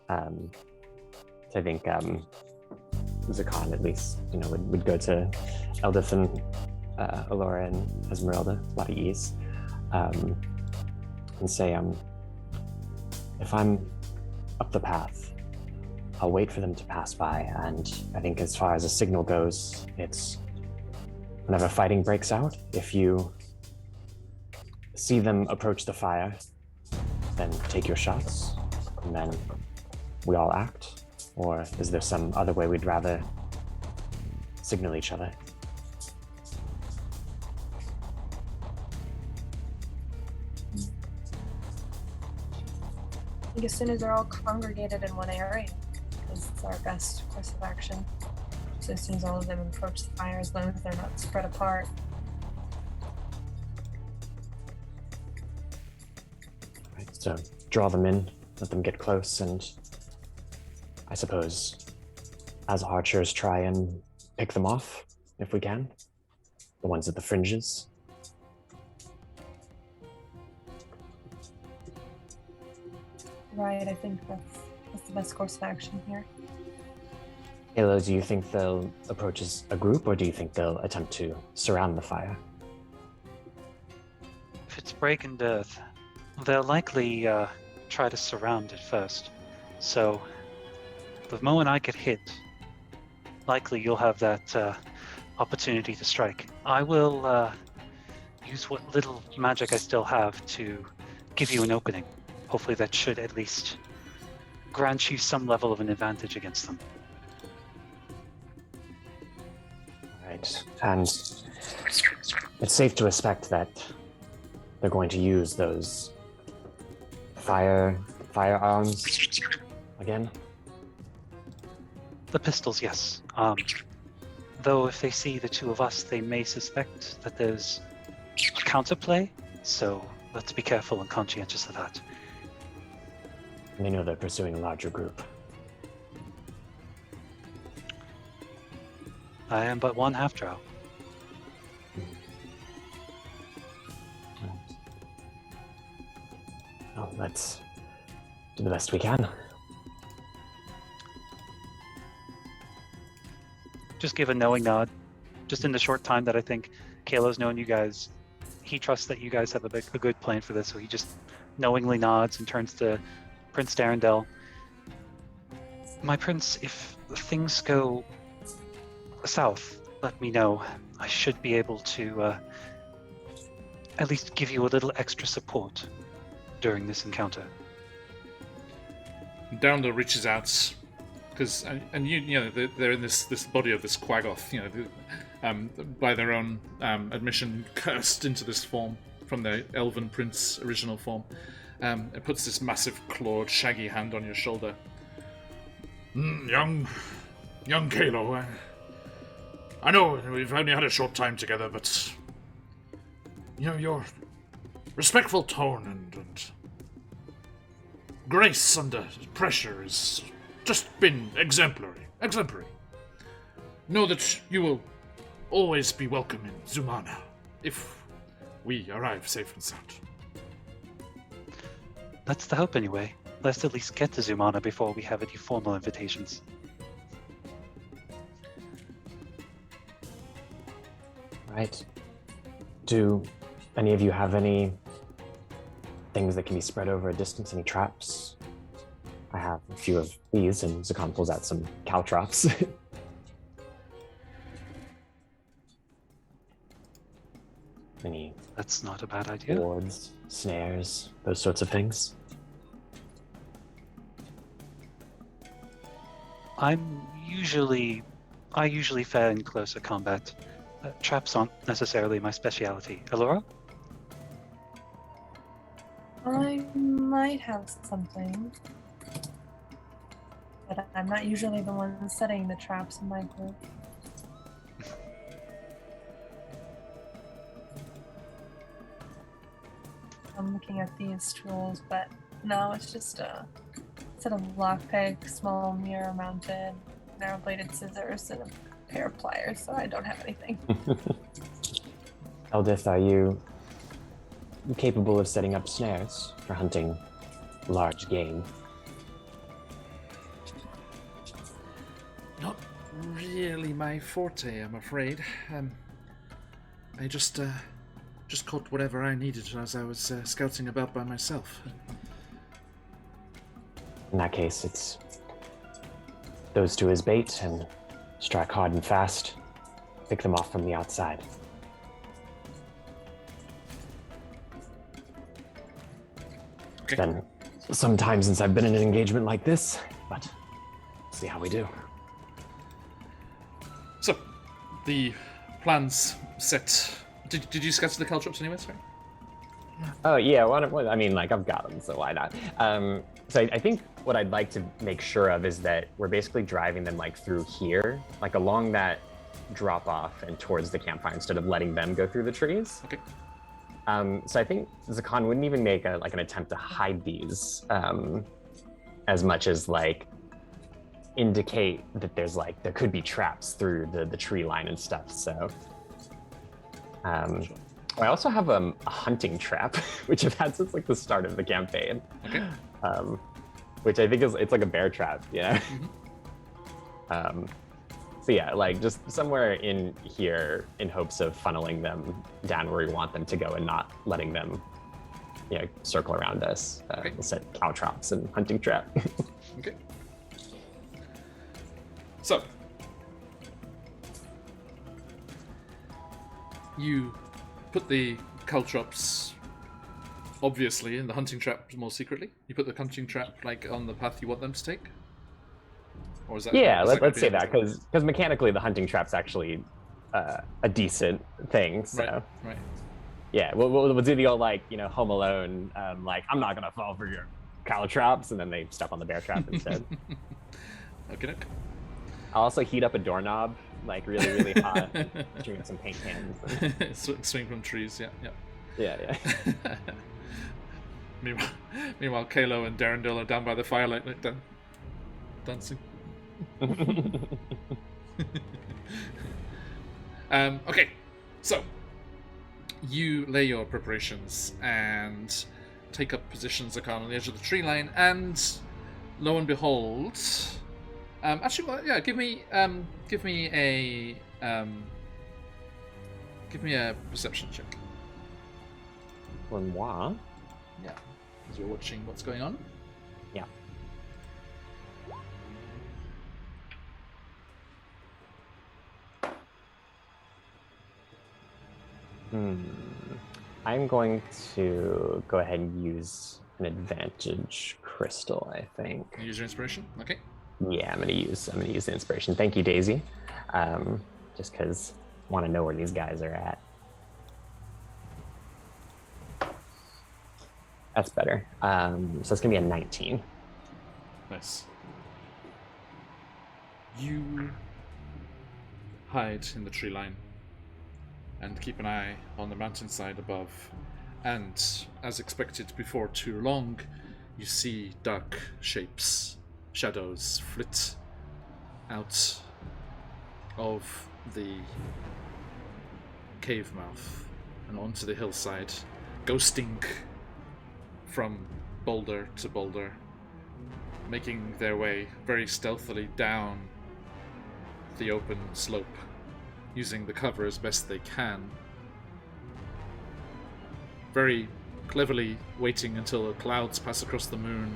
So I think Zakan at least, would go to Eldith and Elora and Esmeralda, a lot of ease, and say, if I'm up the path, I'll wait for them to pass by, and I think as far as a signal goes, it's whenever fighting breaks out, if you see them approach the fire, then take your shots, and then we all act? Or is there some other way we'd rather signal each other? I think as soon as they're all congregated in one area is our best course of action. So as soon as all of them approach the fire, as long as they're not spread apart. Right, so draw them in, let them get close, and I suppose as archers try and pick them off if we can. The ones at the fringes. Right, I think that's the best course of action here. Halo, do you think they'll approach as a group, or do you think they'll attempt to surround the fire? If it's breaking earth, they'll likely try to surround it first. So the moment I get hit, likely you'll have that opportunity to strike. I will use what little magic I still have to give you an opening. Hopefully that should at least grant you some level of an advantage against them. Right, and it's safe to expect that they're going to use those firearms again. The pistols, yes. Though if they see the two of us, they may suspect that there's a counterplay, so let's be careful and conscientious of that. They know they're pursuing a larger group. I am but one half-drow. Well, let's do the best we can. Just give a knowing nod. Just in the short time that I think Kalo's known you guys, he trusts that you guys have a good plan for this, so he just knowingly nods and turns to Prince Darendel. My prince, if things go south, let me know. I should be able to at least give you a little extra support during this encounter. Darendel reaches out, because you know they're in this body of this Quaggoth, you know, by their own admission, cursed into this form from their elven prince original form. It puts this massive clawed, shaggy hand on your shoulder. Young Kalo, I know we've only had a short time together, but you know, your respectful tone and grace under pressure has just been exemplary. Know that you will always be welcome in Zumana if we arrive safe and sound. That's the hope anyway. Let's at least get to Zumana before we have any formal invitations. Right. Do any of you have any things that can be spread over a distance, any traps? I have a few of these, and Zakan pulls out some caltrops. Any That's not a bad idea. boards, snares, those sorts of things? I usually fare in closer combat. Traps aren't necessarily my speciality. Alora? I might have something, but I'm not usually the one setting the traps in my group. I'm looking at these tools, but no, it's just a set of lockpick, small mirror mounted, narrow bladed scissors, and a pair of pliers, so I don't have anything. Eldith, are you capable of setting up snares for hunting large game? Not really my forte, I'm afraid. I just caught whatever I needed as I was scouting about by myself. In that case, it's those two as bait and strike hard and fast. Pick them off from the outside. Okay. Been some time since I've been in an engagement like this, but see how we do. So, the plan's set. Did you sketch the caltrops anyway, sorry? Oh yeah, I mean, like, I've got them, so why not? So I think what I'd like to make sure of is that we're basically driving them like through here, like along that drop off and towards the campfire instead of letting them go through the trees. Okay. So I think Zakan wouldn't even make an attempt to hide these as much as like indicate that there could be traps through the tree line and stuff. So I also have a hunting trap, which I've had since like the start of the campaign. Okay. Which I think it's like a bear trap, So yeah, like just somewhere in here in hopes of funneling them down where we want them to go and not letting them, circle around us. Okay. We'll set cow traps and hunting trap. Okay. So, you put the caltrops obviously in the hunting trap more secretly. You put the hunting trap like on the path you want them to take, or is that? Yeah, let's say that because mechanically the hunting trap's actually a decent thing. So right. Yeah, we'll do the old Home Alone, I'm not gonna fall for your cow traps, and then they step on the bear trap instead. Okay. I'll also heat up a doorknob, really, really hot, string some paint cans. Swing from trees, yeah. Yeah. Meanwhile, Kalo and Darendil are down by the firelight, dancing. Okay, so you lay your preparations and take up positions on the edge of the tree line, and lo and behold, give me a perception check. For moi? Yeah, as you're watching what's going on. Yeah. I'm going to go ahead and use an advantage crystal, I think. Use your inspiration? Okay. Yeah, I'm gonna use the inspiration. Thank you, Daisy. Just because I want to know where these guys are at. That's better. So it's gonna be a 19. Nice. You hide in the tree line and keep an eye on the mountainside above. And as expected, before too long, you see dark shapes, shadows flit out of the cave mouth and onto the hillside, ghosting from boulder to boulder, making their way very stealthily down the open slope, using the cover as best they can, very cleverly waiting until the clouds pass across the moon,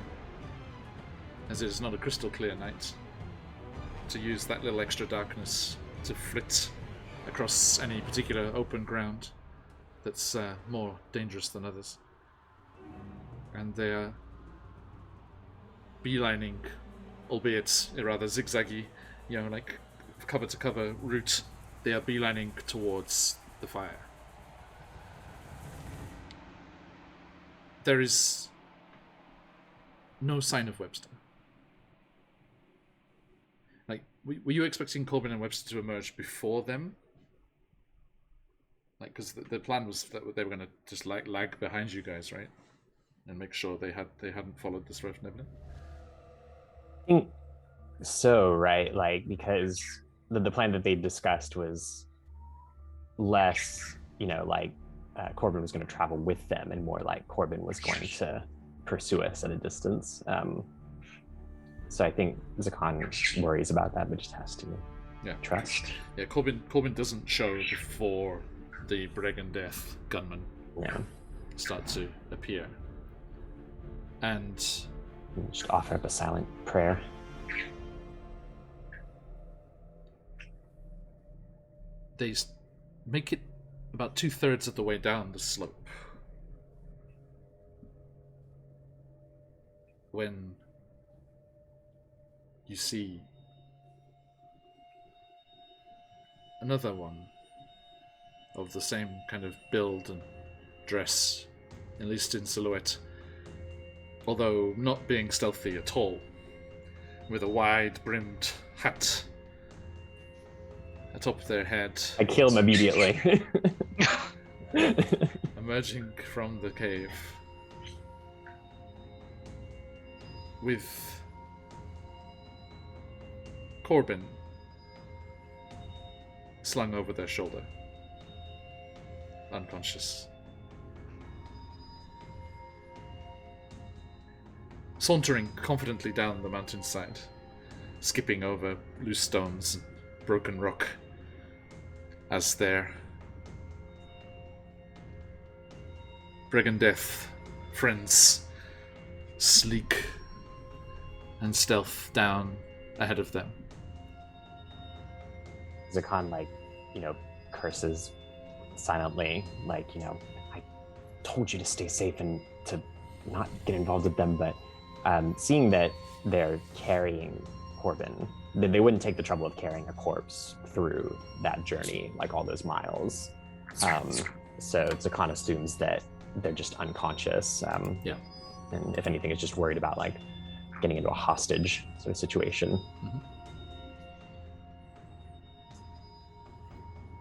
as it is not a crystal clear night, to use that little extra darkness to flit across any particular open ground that's more dangerous than others. And they are beelining, albeit a rather zigzaggy, cover to cover route. They are beelining towards the fire. There is no sign of Webster. Were you expecting Corbin and Webster to emerge before them? Because the plan was that they were going to just lag behind you guys, right? And make sure they hadn't followed this road from Nebula? I think so, right? Because the plan that they discussed was less, Corbin was going to travel with them, and more like Corbin was going to pursue us at a distance. So I think Zakon worries about that, but just has to trust. Yeah, Corbin doesn't show before the Bregan Death gunmen start to appear. And just offer up a silent prayer. They make it about 2/3 of the way down the slope when you see another one of the same kind of build and dress, at least in silhouette, although not being stealthy at all, with a wide-brimmed hat atop their head. I kill him immediately. Emerging from the cave with Corbin slung over their shoulder, unconscious. Sauntering confidently down the mountainside, skipping over loose stones and broken rock, as their brigandeth friends sleek and stealth down ahead of them. Zakan, curses silently, I told you to stay safe and to not get involved with them, but seeing that they're carrying Corbin, they wouldn't take the trouble of carrying a corpse through that journey, all those miles. So Zakan assumes that they're just unconscious. Yeah. And if anything, is just worried about getting into a hostage sort of situation. Mm-hmm.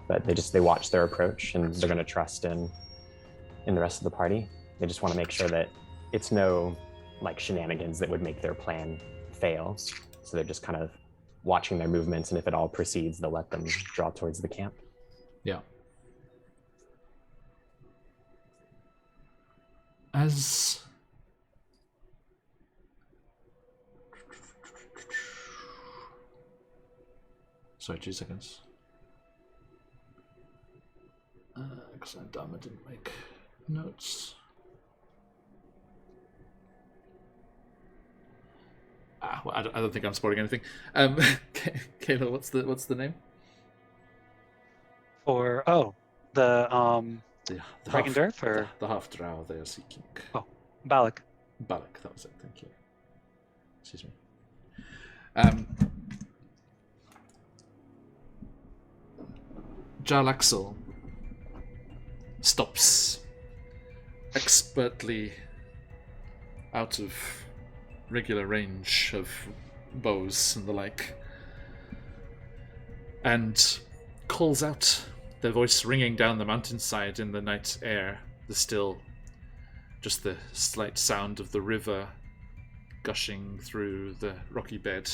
But they watch their approach, and they're going to trust in the rest of the party. They just want to make sure that it's no shenanigans that would make their plan fail. So they're just kind of watching their movements, and if it all proceeds, they'll let them draw towards the camp. Yeah. As sorry, 2 seconds. Because I'm dumb, I didn't make notes. Well, I don't think I'm spoiling anything. Kayla, what's the name? For the Brigandeth or the half drow they are seeking. Oh, Balak. Balak, that was it. Thank you. Excuse me. Jarlaxle stops expertly out of regular range of bows and the like, and calls out, their voice ringing down the mountainside in the night air. There's still just the slight sound of the river gushing through the rocky bed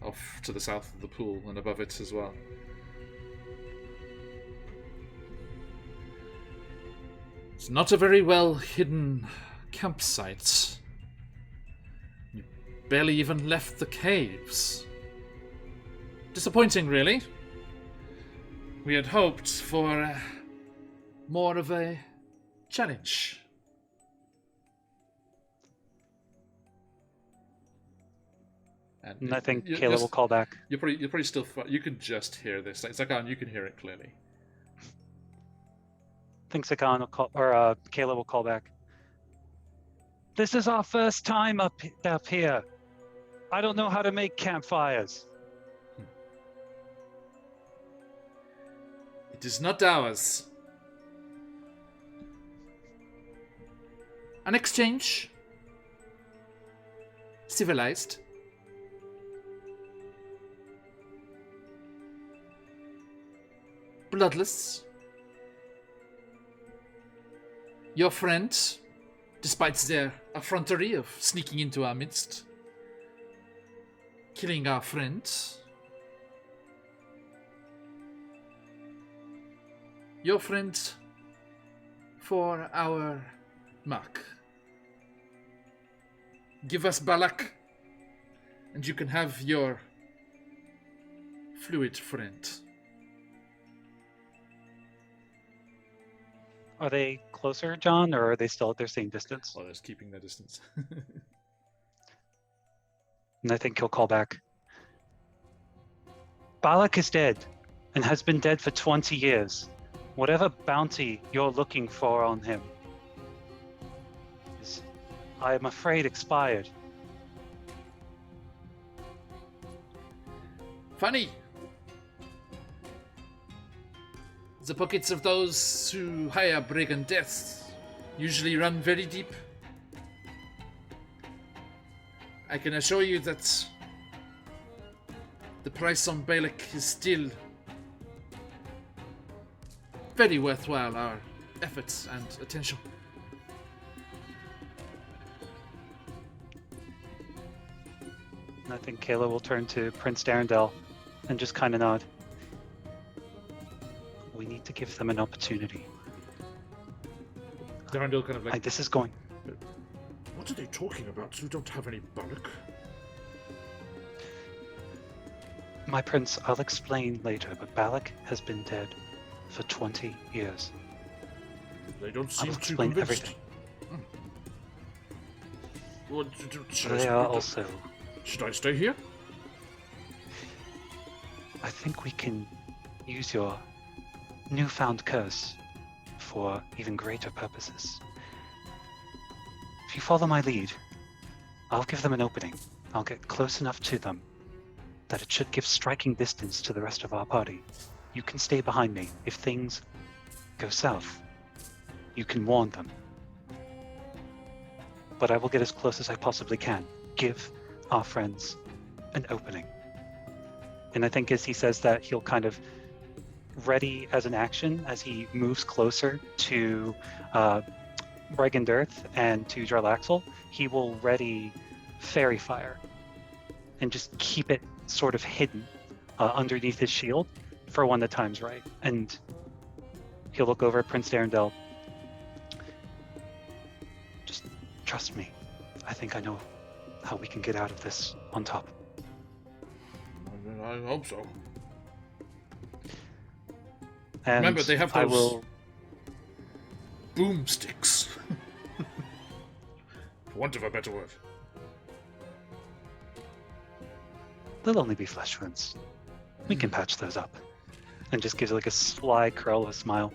off to the south of the pool and above it as well. It's not a very well hidden campsite. You barely even left the caves. Disappointing, really. We had hoped for more of a challenge. And I think Kayla will call back. You're probably still. You can just hear this. Zakan, you can hear it clearly. I think Zakan will call, or Kayla will call back. This is our first time up here. I don't know how to make campfires. It is not ours. An exchange. Civilized. Bloodless. Your friend, despite their effrontery of sneaking into our midst, killing our friend. Your friend for our mark. Give us Balak, and you can have your fluid friend. Are they closer, John, or are they still at their same distance? Oh, they're just keeping their distance. And I think he'll call back. Balak is dead, and has been dead for 20 years. Whatever bounty you're looking for on him is, I am afraid, expired. Funny. The pockets of those who hire brigand deaths usually run very deep. I can assure you that the price on Balak is still very worthwhile our efforts and attention. And I think Kayla will turn to Prince Darendel. and just kind of nod. We need to give them an opportunity. Darndale kind of like, This is going. what are they talking about? You don't have any bulk. My prince, I'll explain later, but Balak has been dead for 20 years. They don't I'll seem too explain convinced. everything. What, They are also... Should I stay here? I think we can use your newfound curse for even greater purposes. If you follow my lead, I'll give them an opening. I'll get close enough to them that it should give striking distance to the rest of our party. You can stay behind me. If things go south, you can warn them. But I will get as close as I possibly can. Give our friends an opening. And I think as he says that, he'll kind of ready as an action as he moves closer to Bregendirth and to Jarlaxle, he will ready Fairy Fire and just keep it sort of hidden underneath his shield for when the time's right. And he'll look over at Prince Darendelle. Just trust me. I think I know how we can get out of this on top. I hope so. And Remember, they have I those will... boomsticks. For want of a better word. They'll only be flesh wounds. We can patch those up. And just gives like a sly curl of a smile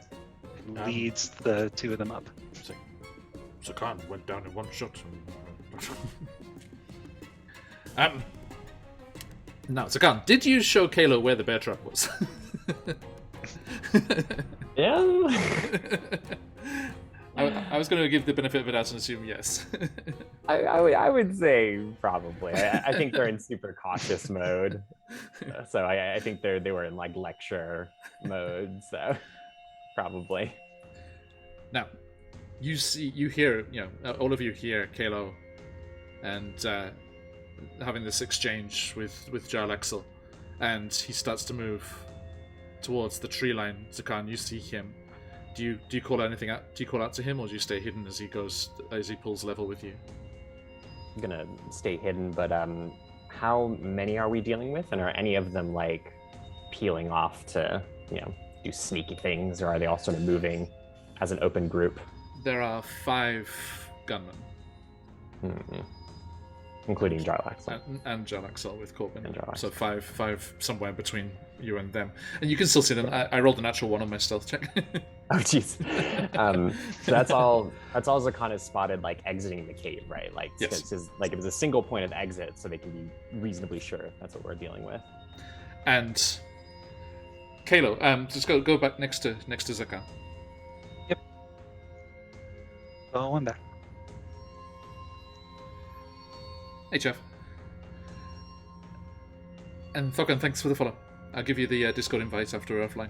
and leads the two of them up. Zakan went down in one shot. Now, Zakan, did you show Kalo where the bear trap was? Yeah. I was going to give the benefit of the doubt and assume yes. I would say probably. I think they're in super cautious mode. So I think they were in like lecture mode. So probably. Now, you hear, all of you hear Kalo and having this exchange with Jarlaxle, and he starts to move towards the tree line. Zakan, you see him. Do you call anything out? Do you call out to him, or do you stay hidden as he pulls level with you? I'm gonna stay hidden, but how many are we dealing with, and are any of them like peeling off to do sneaky things, or are they all sort of moving as an open group? There are 5 gunmen. Mm-hmm. Including Jarlaxle. And Jarlaxle with Corbin. And Jarlaxle. So 5 somewhere between you and them. And you can still see them. I rolled a natural 1 on my stealth check. Oh jeez. So that's all Zakan has spotted, like exiting the cave, right? Like yes. It was a single point of exit, so they can be reasonably sure that's what we're dealing with. And Kalo, just go back next to Zakan. Yep. Oh, I'm back. Hey, Jeff. And Thokan, thanks for the follow. I'll give you the Discord invite after we're offline.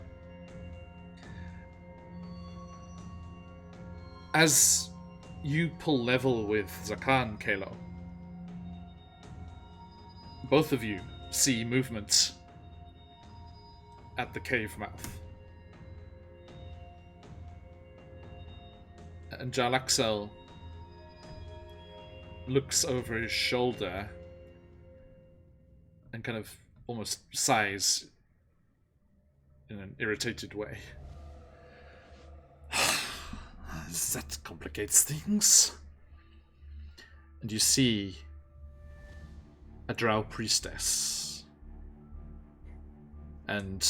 As you pull level with Zakan, Kalo, both of you see movement at the cave mouth. And Jarlaxle looks over his shoulder and kind of almost sighs in an irritated way. That complicates things. And you see a drow priestess and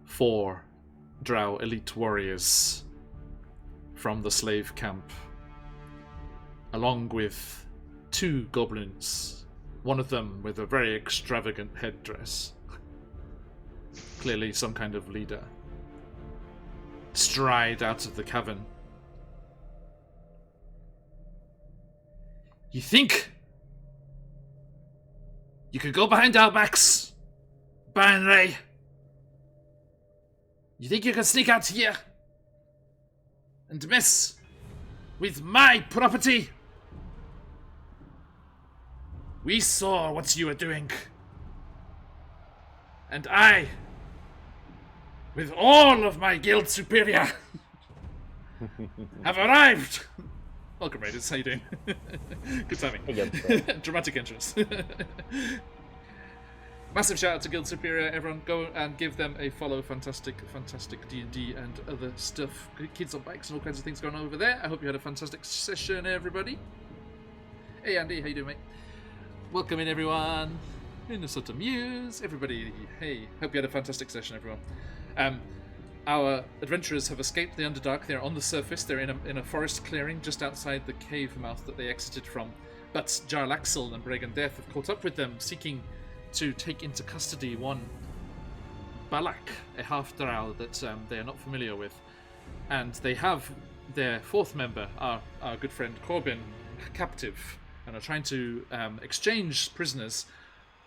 4 drow elite warriors from the slave camp, along with 2 goblins, one of them with a very extravagant headdress, clearly some kind of leader, stride out of the cavern. You think you could go behind our backs, Baron Ray? You think you can sneak out here and mess with my property? We saw what you were doing. and I, with all of my guild superior, have arrived. Welcome, Raiders. How you doing? Good timing. Dramatic entrance. Massive shout out to Guild Superior. Everyone go and give them a follow. Fantastic D&D and other stuff. Kids on bikes and all kinds of things going on over there. I hope you had a fantastic session, everybody. Hey, Andy. How you doing, mate? Welcome in, everyone. Minnesota Muse. Everybody, hey. Hope you had a fantastic session, everyone. Our adventurers have escaped the Underdark. They're on the surface. They're in a forest clearing just outside the cave mouth that they exited from. But Jarlaxle and Bregan Death have caught up with them, seeking to take into custody one Balak, a half-drow that they are not familiar with. And they have their fourth member, our good friend Corbin, captive, and are trying to exchange prisoners,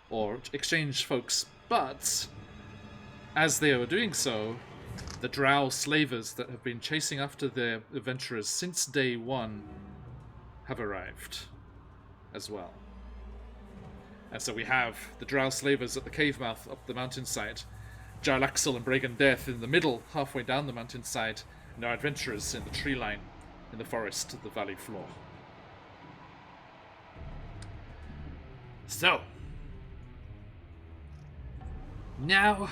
or exchange folks. But as they are doing so, the drow slavers that have been chasing after their adventurers since day one have arrived as well. And so we have the drow slavers at the cave mouth up the mountainside, Jarlaxle and Bregan Death in the middle, halfway down the mountainside, and our adventurers in the tree line in the forest at the valley floor. So, now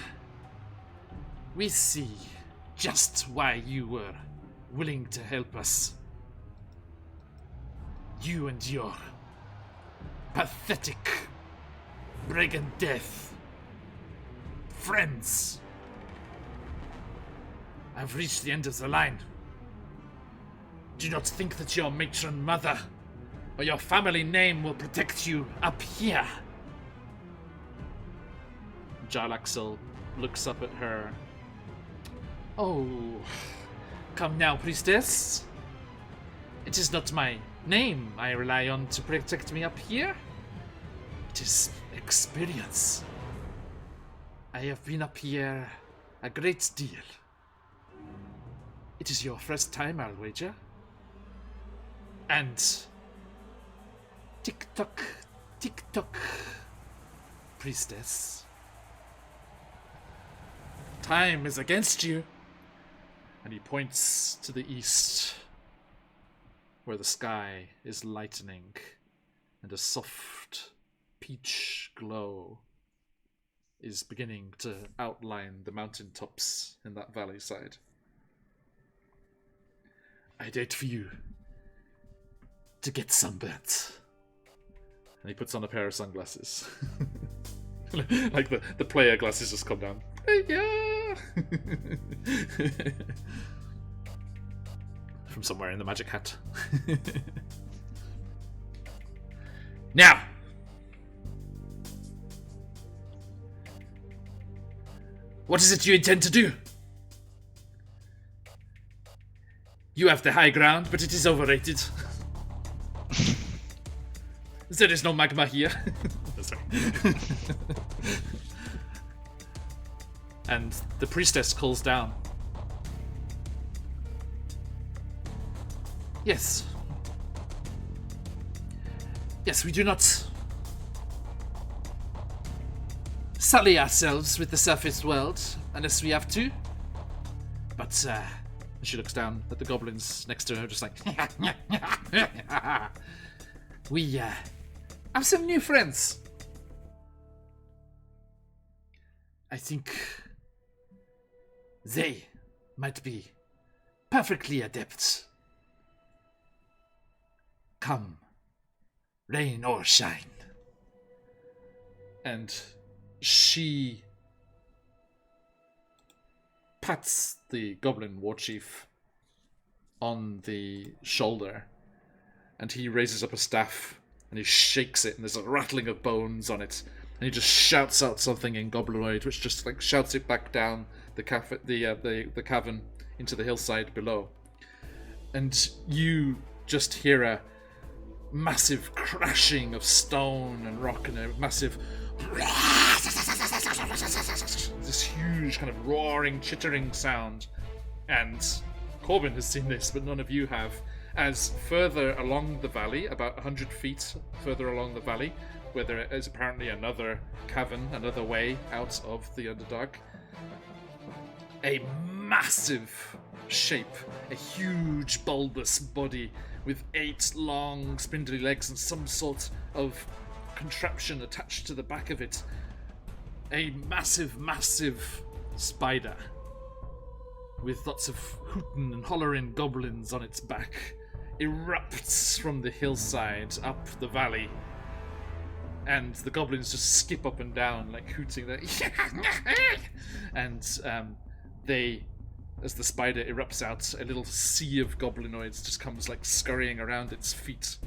we see just why you were willing to help us. You and your pathetic Bregan Death friends. I've reached the end of the line. Do not think that your matron mother or your family name will protect you up here. Jarlaxle looks up at her. Oh, come now, priestess. It is not my name I rely on to protect me up here. It is experience. I have been up here a great deal. It is your first time, I'll wager. And tick-tock, tick-tock, priestess. Time is against you. And he points to the east, where the sky is lightening, and a soft peach glow is beginning to outline the mountaintops in that valley side. I'd hate for you to get sunburnt. And he puts on a pair of sunglasses. Like the player glasses just come down. Yeah. From somewhere in the magic hat. Now, what is it you intend to do? You have the high ground, but it is overrated. There is no magma here. And the priestess calls down. Yes. Yes, we do not sully ourselves with the surface world unless we have to. But she looks down at the goblins next to her, just like, we have some new friends. I think they might be perfectly adept. Come, rain or shine. And she pats the goblin war chief on the shoulder, and he raises up a staff and he shakes it, and there's a rattling of bones on it, and he just shouts out something in goblinoid, which just like shouts it back down the cavern into the hillside below. And you just hear a massive crashing of stone and rock, and a massive this huge kind of roaring, chittering sound. And Corbin has seen this, but none of you have. As further along the valley, about 100 feet further along the valley, where there is apparently another cavern, another way out of the Underdark. A massive shape, a huge bulbous body with 8 long spindly legs and some sort of contraption attached to the back of it. A massive, massive spider with lots of hooting and hollering goblins on its back erupts from the hillside up the valley, and the goblins just skip up and down like hooting and they, as the spider erupts out, a little sea of goblinoids just comes like scurrying around its feet,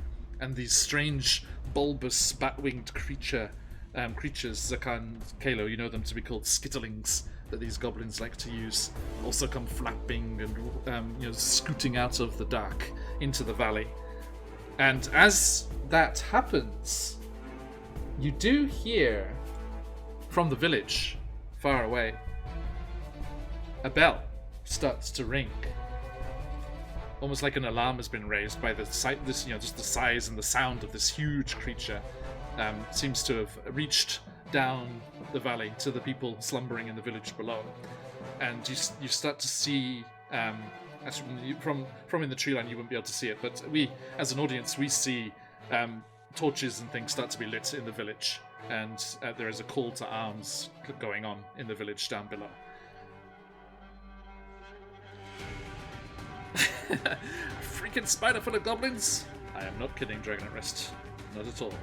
and these strange bulbous bat-winged creatures, Zakan, Kalo, you know them to be called skittlings, that these goblins like to use, also come flapping and scooting out of the dark into the valley. And as that happens, you do hear from the village far away a bell starts to ring, almost like an alarm has been raised by the sight. This, just the size and the sound of this huge creature seems to have reached down the valley to the people slumbering in the village below, and you start to see, from in the tree line you wouldn't be able to see it, but we, as an audience, we see torches and things start to be lit in the village, and there is a call to arms going on in the village down below. Freaking spider full of goblins? I am not kidding, Dragon at Rest. Not at all.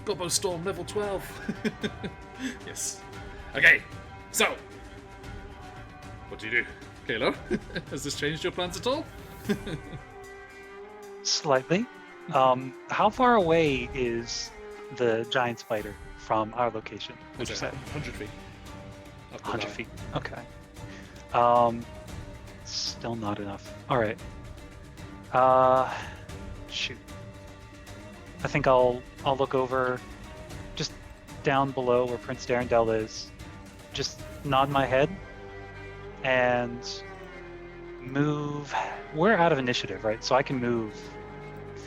Gobbo Storm level 12. Yes. Okay, so what do you do, Kalo? Has this changed your plans at all? Slightly. How far away is the giant spider from our location, would you say? 100 feet. 100 feet. Okay. Still not enough. All right. Shoot. I think I'll look over, just down below where Prince Darendel is. Just nod my head and move. We're out of initiative, right? So I can move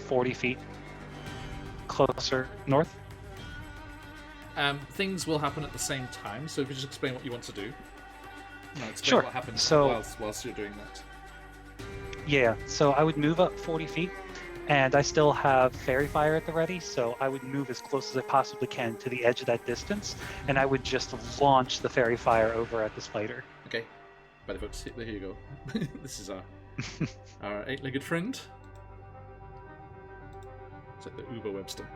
40 feet closer north. Things will happen at the same time, so if you just explain what you want to do. No, explain Sure. what happens So, whilst you're doing that. yeah, so I would move up 40 feet, and I still have fairy fire at the ready, so I would move as close as I possibly can to the edge of that distance, and I would just launch the fairy fire over at the spider. Okay. By the folks, here you go. This is our eight-legged friend. It's like the Uber Webster.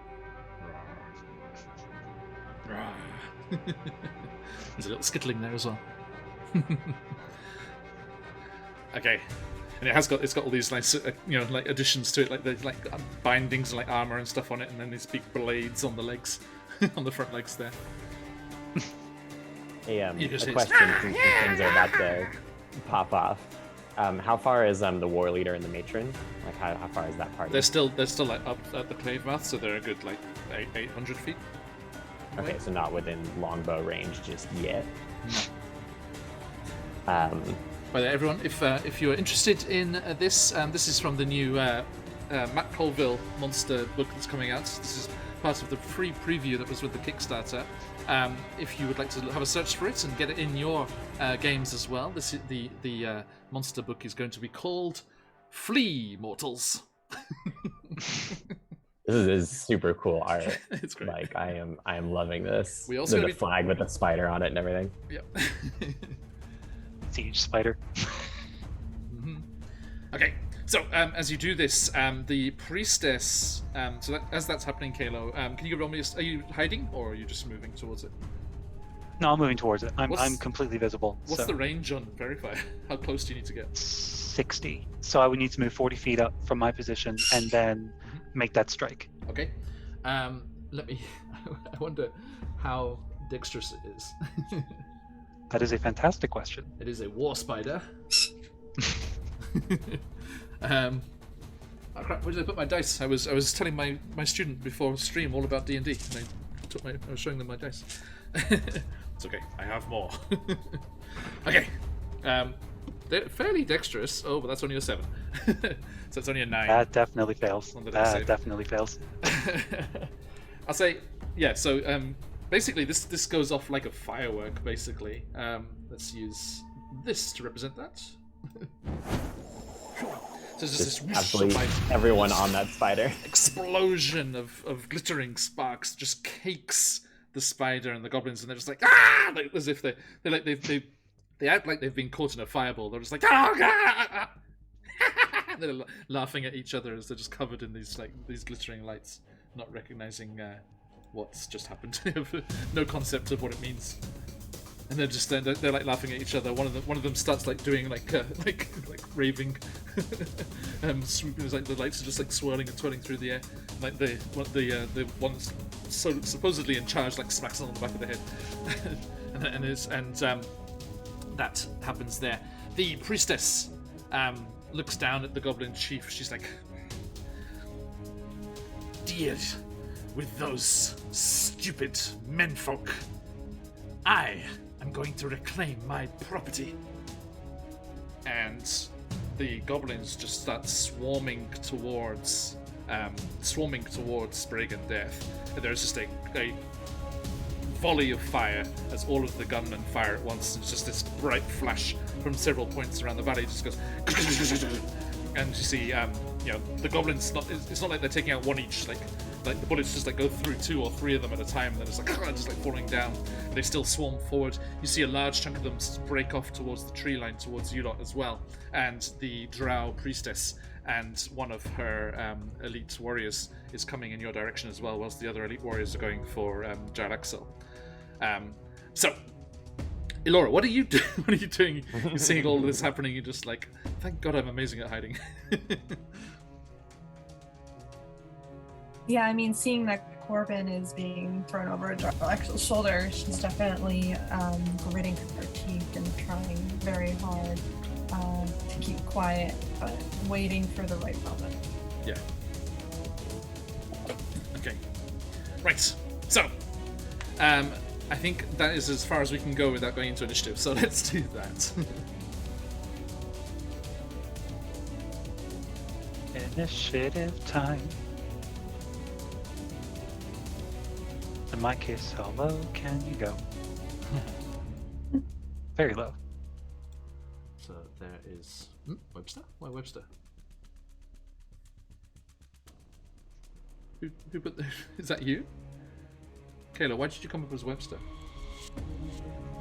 There's a little skittling there as well. Okay, and it's got all these nice like additions to it, like there's like bindings and like armor and stuff on it, and then these big blades on the legs, on the front legs there. A question, since things are about to pop off. How far is the war leader and the matron? Like how far is that party? They're still like up at the cave mouth, so they're a good like 800 feet. Okay, so not within longbow range just yet. By the way, everyone, if you're interested in this, this is from the new Matt Colville monster book that's coming out. This is part of the free preview that was with the Kickstarter. If you would like to have a search for it and get it in your games as well, this is the monster book is going to be called Flea Mortals. This is super cool art. It's great. Like I am loving this. We also the flag with the spider on it and everything. Yep. Siege spider. Mm-hmm. Okay, so as you do this, the priestess. So as that's happening, Kalo, can you roll me? Are you hiding or are you just moving towards it? No, I'm moving towards it. I'm completely visible. What's the range on Verify? How close do you need to get? 60. So I would need to move 40 feet up from my position and then make that strike. Okay. Let me. I wonder how dexterous it is. That is a fantastic question. It is a war spider. Oh crap! Where did I put my dice? I was telling my student before stream all about D&D, and I was showing them my dice. It's okay. I have more. Okay. They're fairly dexterous. Oh, but that's only a 7. So it's only a 9. That definitely fails. What did I say? That definitely fails. I'll say yeah, so basically this goes off like a firework, basically. Let's use this to represent that. So there's just this Absolutely everyone on that spider. explosion of glittering sparks just cakes the spider and the goblins, and they're just like, ah, like, as if they act like they've been caught in a fireball. They're just like, oh god. They're laughing at each other as they're just covered in these glittering lights, not recognizing what's just happened. No concept of what it means. And they're just they're like laughing at each other. One of them starts like doing like raving, swooping. Like the lights are just like swirling and twirling through the air. Like the one that's so supposedly in charge like smacks them on the back of the head, and that happens there. The priestess looks down at the goblin chief. She's like, "Deal with those stupid menfolk. I am going to reclaim my property." And the goblins just start swarming towards Spriggan Death. And there's just a volley of fire as all of the gunmen fire at once. It's just this bright flash from several points around the valley. It just goes, and you see, the goblins. It's not like they're taking out one each. Like the bullets just like go through 2 or 3 of them at a time, and then it's like just like falling down. And they still swarm forward. You see a large chunk of them break off towards the tree line, towards you lot as well. And the drow priestess and one of her elite warriors is coming in your direction as well, whilst the other elite warriors are going for Jarlaxle. So, Elora, what are you doing? What are you doing? You're seeing all this happening. You're just like, thank God I'm amazing at hiding. Yeah, I mean, seeing that Corbin is being thrown over Jarlaxle's shoulder, she's definitely gritting her teeth and trying very hard to keep quiet, but waiting for the right moment. Yeah. Okay. Right. So, I think that is as far as we can go without going into initiative. So let's do that. Initiative time. In my case, how low can you go? Very low. So there is Webster. Why Webster? Who put the? Is that you? Kayla, why did you come up as Webster?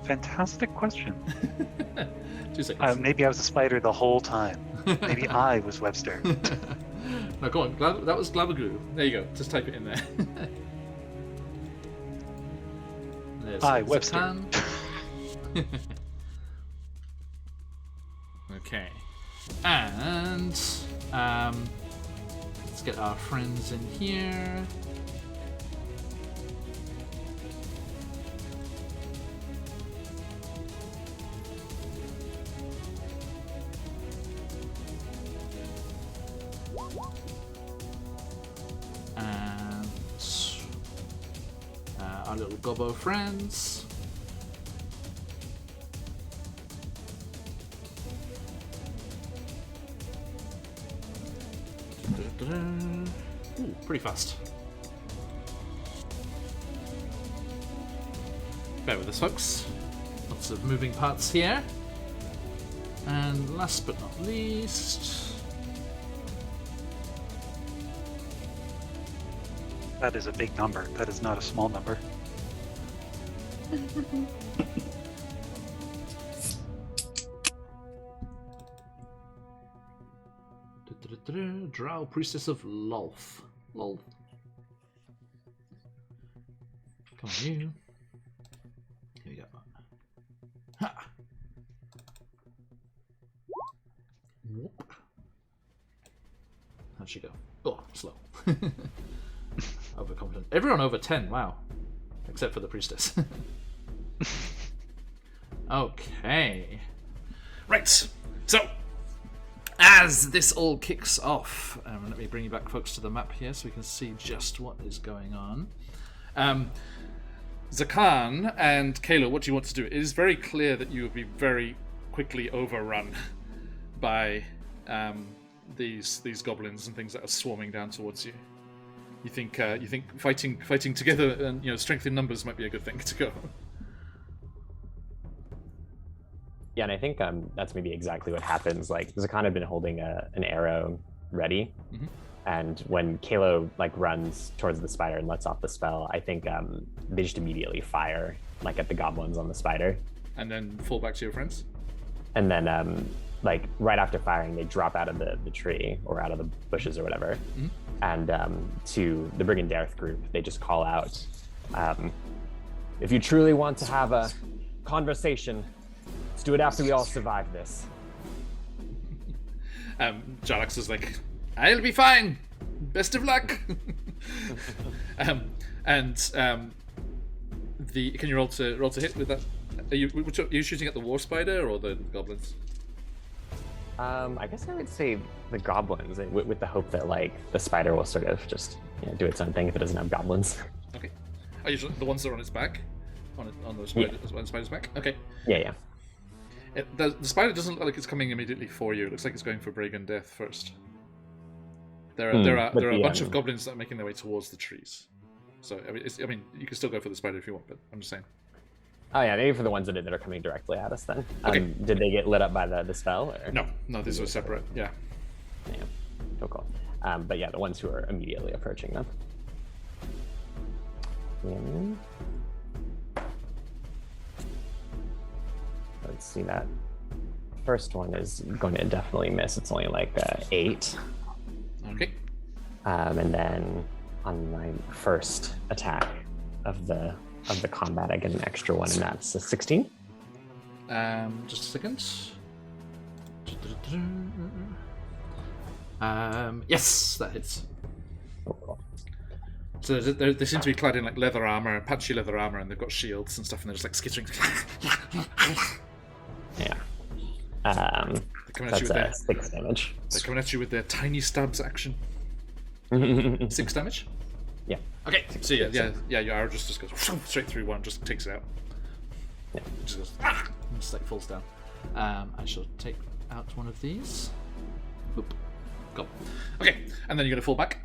Fantastic question. 2 seconds. Maybe I was a spider the whole time. Maybe I was Webster. No, go on. That was Glabagoo. There you go. Just type it in there. There's Webster. Zatan. Okay. And let's get our friends in here. And our little gobbo friends. Ooh, pretty fast. Bear with us, folks. Lots of moving parts here. And last but not least... That is a big number. That is not a small number. Drow Priestess of Lolth. Lolth. Come on, you. Here we go. Ha! Whoop. How'd she go? Oh, slow. Overconfident. Everyone over 10, wow. Except for the priestess. Okay. Right. So, as this all kicks off, let me bring you back, folks, to the map here so we can see just what is going on. Zakan and Kayla, what do you want to do? It is very clear that you will be very quickly overrun by these goblins and things that are swarming down towards you. You think fighting together and strength in numbers might be a good thing to go. Yeah, and I think that's maybe exactly what happens. Like, Zakan had been holding an arrow ready, and when Kalo like runs towards the spider and lets off the spell, I think they just immediately fire like at the goblins on the spider, and then fall back to your friends. And then like right after firing, they drop out of the tree or out of the bushes or whatever, and to the Brigand Dareth group, they just call out, "If you truly want to have a conversation, let's do it after we all survive this." Jarlax is like, "I'll be fine. Best of luck." Can you roll to hit with that? Are you shooting at the war spider or the goblins? I guess I would say the goblins, with the hope that like the spider will sort of just do its own thing if it doesn't have goblins. Okay. Are you the ones that are on its back? On the spider's back? Okay. Yeah. The spider doesn't look like it's coming immediately for you. It looks like it's going for Brigand Death first. There are a bunch of goblins that are making their way towards the trees. So I mean, you can still go for the spider if you want, but I'm just saying. Oh yeah, maybe for the ones that are coming directly at us then. Okay. Did they get lit up by the spell? Or? No, these were separate. Yeah. Cool. But yeah, the ones who are immediately approaching them. Let's see, that first one is going to definitely miss. It's only like 8. Okay. And then on my first attack of the combat, I get an extra one, and that's a 16. Just a second. Yes, that hits. Oh, cool. So they seem to be clad in like leather armor, patchy leather armor, and they've got shields and stuff, and they're just like skittering. Yeah. That's 6 damage. They're coming at you with their tiny stabs action. 6 damage? Yeah. Okay, so your arrow just goes straight through one, just takes it out. Yeah. It just goes, and just like falls down. I shall take out one of these. Oop. Go. Okay, and then you're gonna fall back.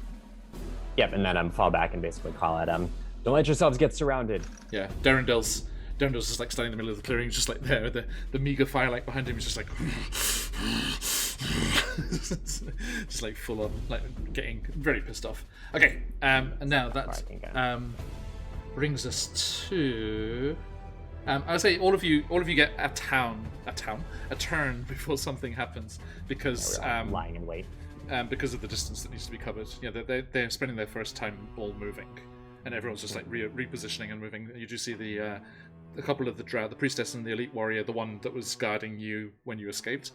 Yep, and then fall back and basically call it, don't let yourselves get surrounded. Yeah, Darrendel's just like standing in the middle of the clearing, just like there with the meager firelight behind him. He's just like, just like full on, like getting very pissed off. Okay, and now that brings us to. I would say all of you get a turn before something happens because lying in wait. Because of the distance that needs to be covered. Yeah, they're spending their first time all moving, and everyone's just like repositioning and moving. You do see a couple of the drow, the priestess and the elite warrior, the one that was guarding you when you escaped.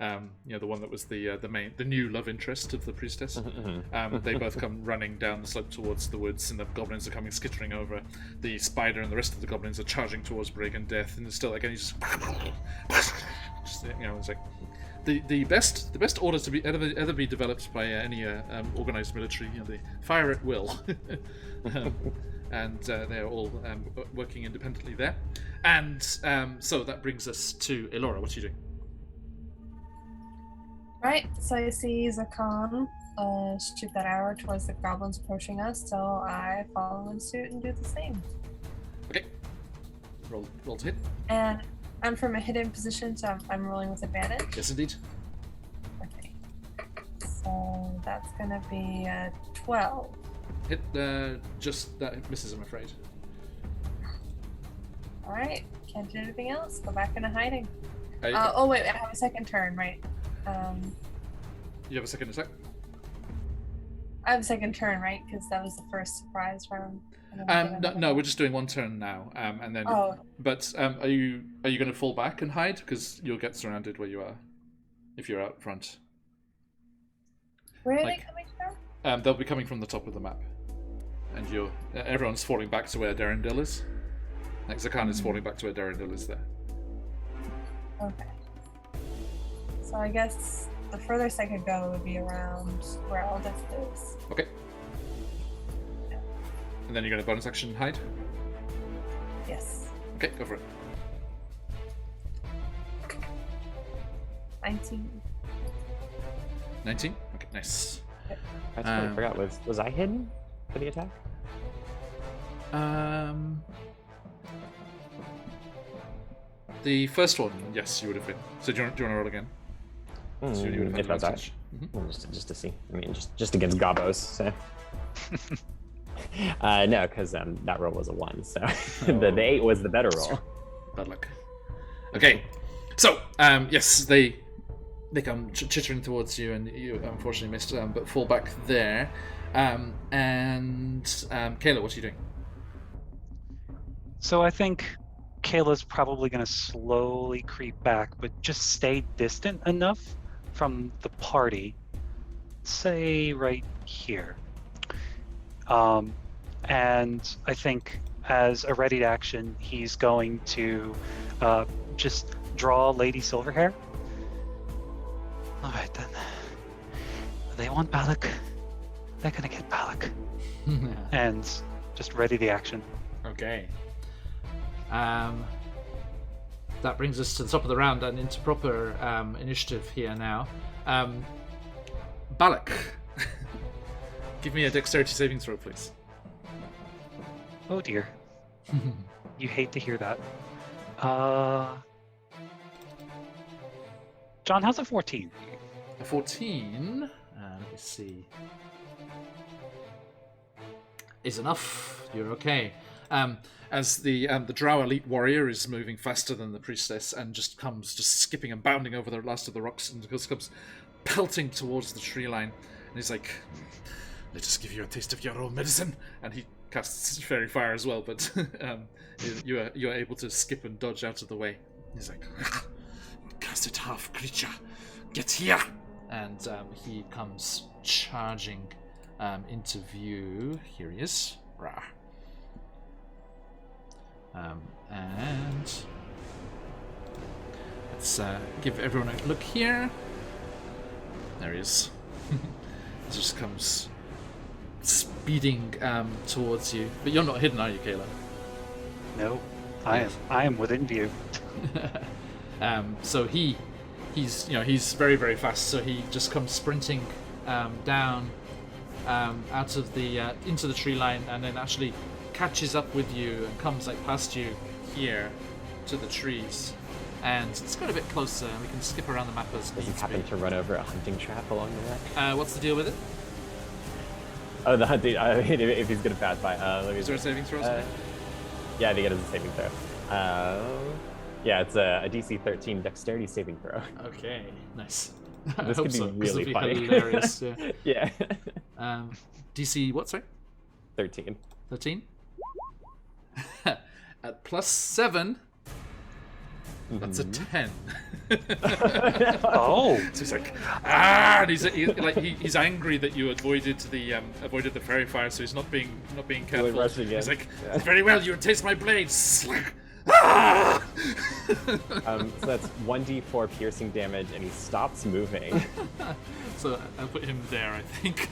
The one that was the new love interest of the priestess. They both come running down the slope towards the woods, and the goblins are coming skittering over. The spider and the rest of the goblins are charging towards Brigand Death, and still again he's just it's like the best order to be ever be developed by any organized military. The fire at will. And they're all working independently there. And so that brings us to Elora. What are you doing? Right, so I see Zakan shoot that arrow towards the goblins approaching us, so I follow in suit and do the same. Okay. Roll to hit. And I'm from a hidden position, so I'm rolling with advantage. Yes, indeed. Okay. So that's gonna be 12. Hit just that misses, I'm afraid. Alright, can't do anything else. Go back into hiding. Wait, I have a second turn, right? You have a second attack? I have a second turn, right? Because that was the first surprise round. No, we're just doing one turn now, and then. Oh. But are you going to fall back and hide? Because you'll get surrounded where you are, if you're out front. Where are they coming from? They'll be coming from the top of the map, and everyone's falling back to where Darendil is. Like Zakan is falling back to where Darendil is there. Okay. So I guess the furthest I could go would be around where Aldith is. Okay. Yeah. And then you're going to bonus action hide? Yes. Okay, go for it. 19. 19? Okay, nice. I totally forgot. Was I hidden for the attack? The first one, yes, you would have been. So do you want to roll again? So you would have If that's all advantage. right. Well, just to see. I mean, just against Gobos. So. No, because that roll was a 1. So the 8 was the better roll. Bad luck. Okay, so yes, they come chittering towards you, and you unfortunately missed, but fall back there. And Kayla, what are you doing? So I think Kayla's probably going to slowly creep back, but just stay distant enough from the party. Say right here. And I think as a ready action, he's going to just draw Lady Silverhair. All right, then. They want Balak. They're going to get Balak. And just ready the action. Okay. That brings us to the top of the round and into proper initiative here now. Balak, give me a dexterity saving throw, please. Oh dear. You hate to hear that. John, how's a 14? A 14, let me see, is enough. You're okay. As the Drow elite warrior is moving faster than the priestess and just skipping and bounding over the last of the rocks and just comes pelting towards the tree line. And he's like, "Let us give you a taste of your own medicine." And he casts fairy fire as well, but you are able to skip and dodge out of the way. He's like, "Cast it, half creature, get here!" And he comes charging into view. Here he is. Rah. And let's give everyone a look here. There he is. He just comes speeding towards you. But you're not hidden, are you, Kayla? No, I am within view. So he's very, very fast. So he just comes sprinting down out of the into the tree line, and then actually catches up with you and comes past you here to the trees. And let's go a bit closer, and we can skip around the map as Does he needs happen be. to run over a hunting trap along the way? What's the deal with it? Oh, the hunting. If he's gonna pass by, let me. Is there a saving throw? Yeah, I think it is a saving throw. Yeah, it's a DC 13 dexterity saving throw. Okay, nice. This could be really This funny. would be hilarious. Yeah. Yeah. DC what? Sorry. 13. 13. At +7. That's a 10. Oh, So he's like, and he's angry that you avoided the fairy fire, so he's not being careful. rush again. He's like, Yeah. very well, you taste my blades. Ah! So that's 1d4 piercing damage, and he stops moving. So I'll put him there, I think.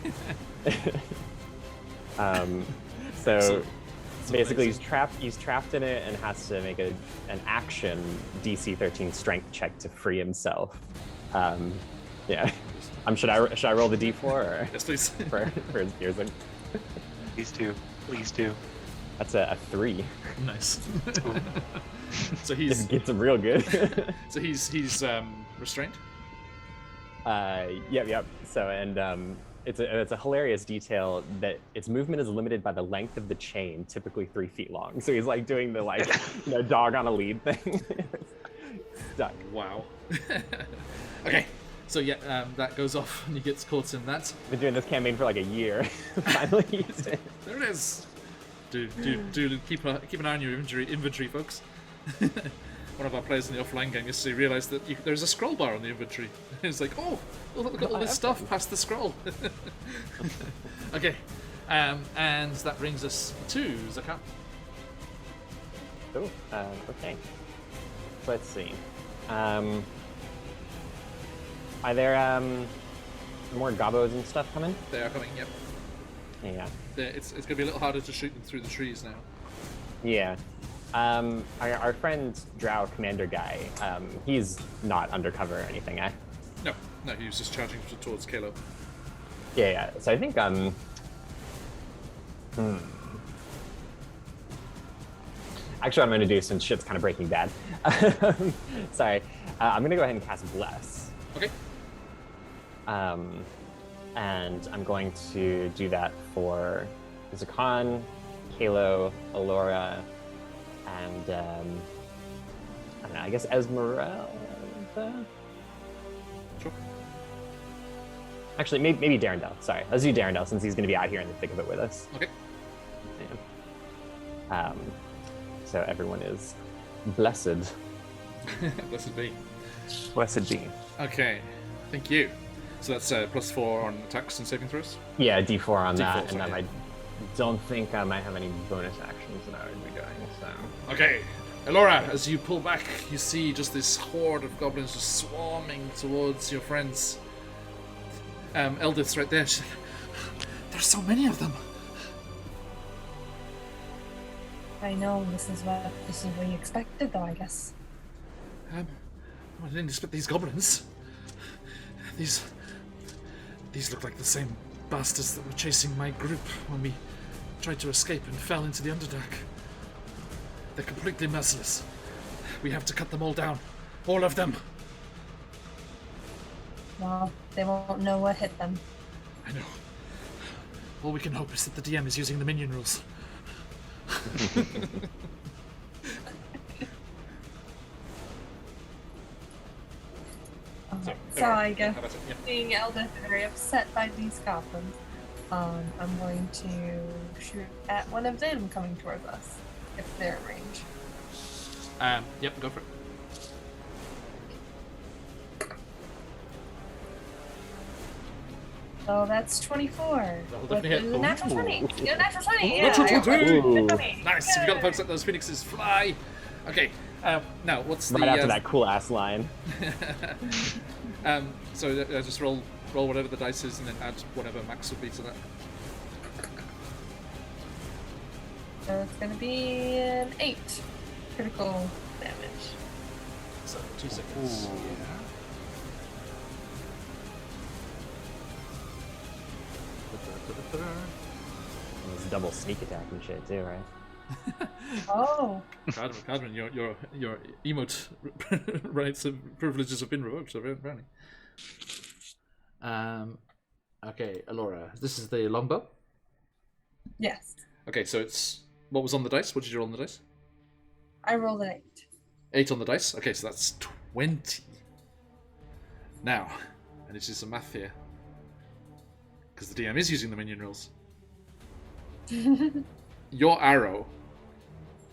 So basically, amazing. he's trapped in it and has to make an action DC 13 strength check to free himself. Yeah. Should I roll the D4 or Yes, please. for his piercing? please do. That's a 3. Nice. Ooh. So It he's gets him real good. so he's restrained. Yep. So it's a hilarious detail that its movement is limited by the length of the chain, typically 3 feet long. So he's like doing the dog on a lead thing. Stuck. Wow. Okay. So yeah, that goes off and he gets caught in that. Been doing this campaign for like a year. Finally used it. There it is. Do keep an eye on your inventory, folks. One of our players in the offline game yesterday realised that there's a scroll bar on the inventory. It's like, oh, look at all this stuff past the scroll. Okay, and that brings us to Zakat. Oh, okay. Let's see. Are there more gobos and stuff coming? They are coming. Yep. Yeah. It's going to be a little harder to shoot them through the trees now. Yeah. Our friend Drow Commander guy, he's not undercover or anything, eh? No, he was just charging towards Kalo. Yeah. So I think Actually, I'm going to do since shit's kind of Breaking Bad. Sorry, I'm going to go ahead and cast Bless. Okay. And I'm going to do that for Zakan, Kalo, Alora, and I don't know. I guess Esmeralda. Sure. Actually, maybe Darendelle. Sorry, let's do Darendelle since he's going to be out here in the thick of it with us. Okay. Yeah. So everyone is blessed. Blessed be. Blessed be. Okay. Thank you. So that's +4 on attacks and saving throws? Yeah, D4 on that, D4, and then sorry. I don't think I might have any bonus actions that I would be doing, so... Okay. Elora, as you pull back, you see just this horde of goblins just swarming towards your friends. Eldith's right there. She's like, there's so many of them. I know this is what we expected, though. I guess. I didn't expect these goblins. These look like the same bastards that were chasing my group when we tried to escape and fell into the Underdark. They're completely merciless. We have to cut them all down. All of them. Well, they won't know what hit them. I know. All we can hope is that the DM is using the minion rules. So I guess How about it? Yeah. being Eldith very upset by these goblins, I'm going to shoot at one of them coming towards us, if they're in range. Yep, go for it. So that's 24. That'll With definitely hit. a natural 20. Yeah, natural 20. Yeah, Natural I got 20. good 20. Nice, you've got the folks let those phoenixes fly. Okay, now what's Right the... after that cool-ass line. So just roll whatever the dice is and then add whatever max would be to that. So it's going to be an 8 critical damage. So 2 seconds. Yeah. It's double sneak attack and shit too, right? Oh. Cardman, your emote rights and privileges have been revoked, so apparently. Okay, Alora, this is the longbow. Yes. Okay, so it's what was on the dice? What did you roll on the dice? I rolled an 8. 8 on the dice. Okay, so that's 20. Now, I need to do some math here, because the DM is using the minion rules. Your arrow,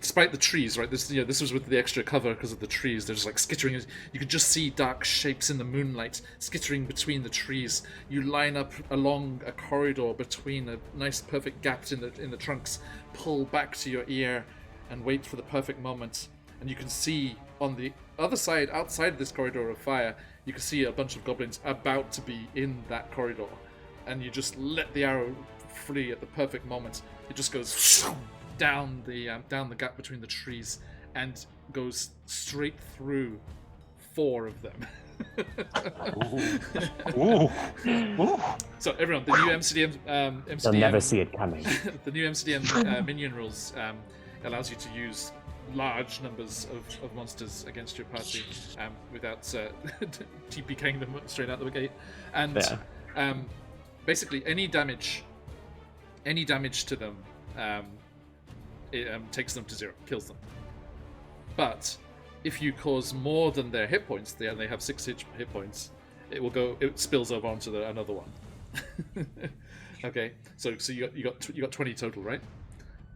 despite the trees, right? This was with the extra cover because of the trees. They're just like skittering. You could just see dark shapes in the moonlight skittering between the trees. You line up along a corridor between a nice, perfect gap in the trunks. Pull back to your ear and wait for the perfect moment. And you can see on the other side, outside of this corridor of fire, you can see a bunch of goblins about to be in that corridor. And you just let the arrow free at the perfect moment. It just goes down the gap between the trees and goes straight through 4 of them. Ooh. Ooh. So everyone, the new MCDM, They'll never see it coming. the new MCDM minion rules allows you to use large numbers of monsters against your party without TPKing them straight out the gate. And basically any damage to them it takes them to 0, kills them. But if you cause more than their hit points, they have 6 hit points, it spills over onto another one. Okay, so you got 20 total, right?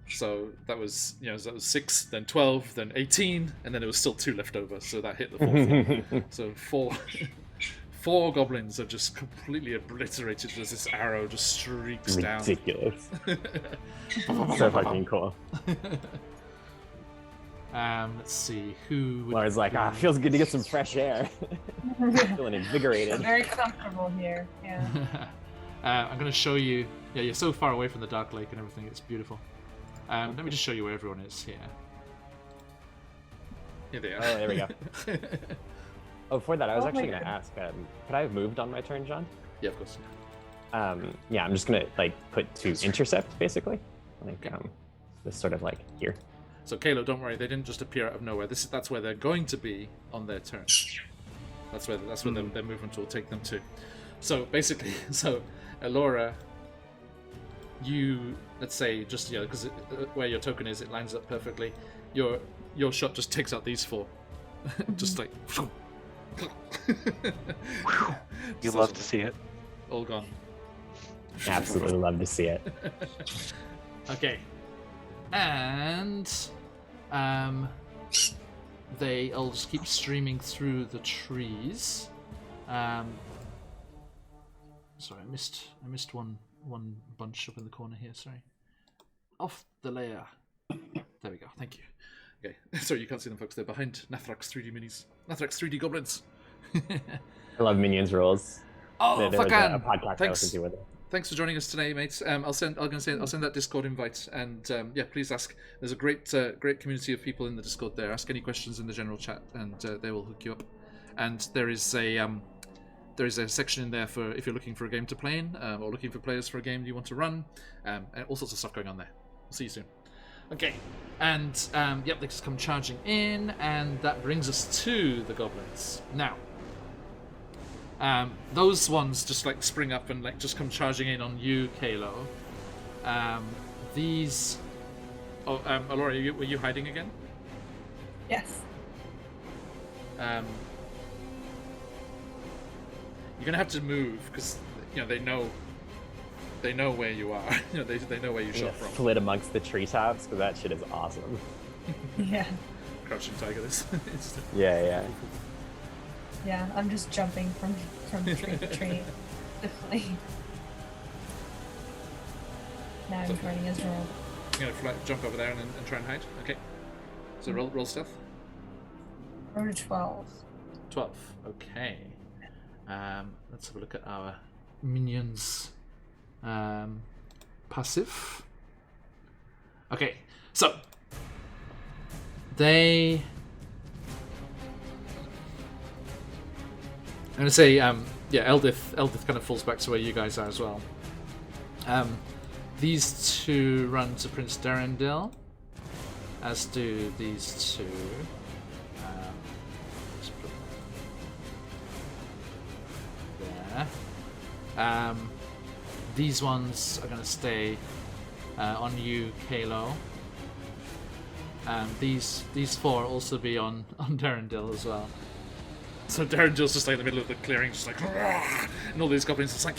So that was 6, then 12, then 18, and then there was still 2 left over, so that hit the 4th one. So 4 goblins are just completely obliterated as this arrow just streaks down. Ridiculous. So fucking cool. Let's see who. Laura's like, feels good to get some fresh air. Feeling invigorated. Very comfortable here. Yeah. I'm going to show you. Yeah, you're so far away from the Dark Lake and everything. It's beautiful. Let me just show you where everyone is here. Here they are. Oh, there we go. Oh, before that, I was actually going to ask, could I have moved on my turn, John? Yeah, of course. Yeah, I'm just gonna like put to intercept basically, like this sort of like here. So Kalo, don't worry, they didn't just appear out of nowhere. That's where they're going to be on their turn. That's where their movement will take them to. So basically, Elora, you, let's say, just because where your token is, it lines up perfectly. Your shot just takes out these 4, just like. You love to see it. All gone. Absolutely love to see it. Okay, and they all just keep streaming through the trees. Sorry, I missed one bunch up in the corner here. Sorry, off the layer. There we go. Thank you. Okay, sorry you can't see them, folks. They're behind Nathrak's 3D minis. Nathrak's 3D goblins. I love Minions rules. Oh, there fuck was a podcast Thanks. I listened to with it. Thanks for joining us today, mates. I'll send that Discord invite, and please ask. There's a great community of people in the Discord there. Ask any questions in the general chat, and they will hook you up. And there is a section in there for if you're looking for a game to play in, or looking for players for a game you want to run, and all sorts of stuff going on there. I'll see you soon. Okay, and they just come charging in, and that brings us to the goblins now. Those ones just like spring up and like just come charging in on you, Kalo. These. Oh, Alora, were you hiding again? Yes. You're gonna have to move because they know where you are. They know where you shot from. Flit amongst the treetops because that shit is awesome. Yeah. Crouching tiger. This. Yeah. Yeah, I'm just jumping from tree to tree. Definitely. Now I'm turning as roll. You're gonna jump over there and try and hide. Okay. So roll stealth. Roll to 12. 12. Okay. Let's have a look at our minions. Passive. Okay. So they. I'm gonna say, Eldith kind of falls back to where you guys are as well. These two run to Prince Darendil, as do these two. Just put there. These ones are gonna stay on you, Kalo. These 4 also be on Darendil as well. So Darendil's just like in the middle of the clearing, just like, and all these goblins just like,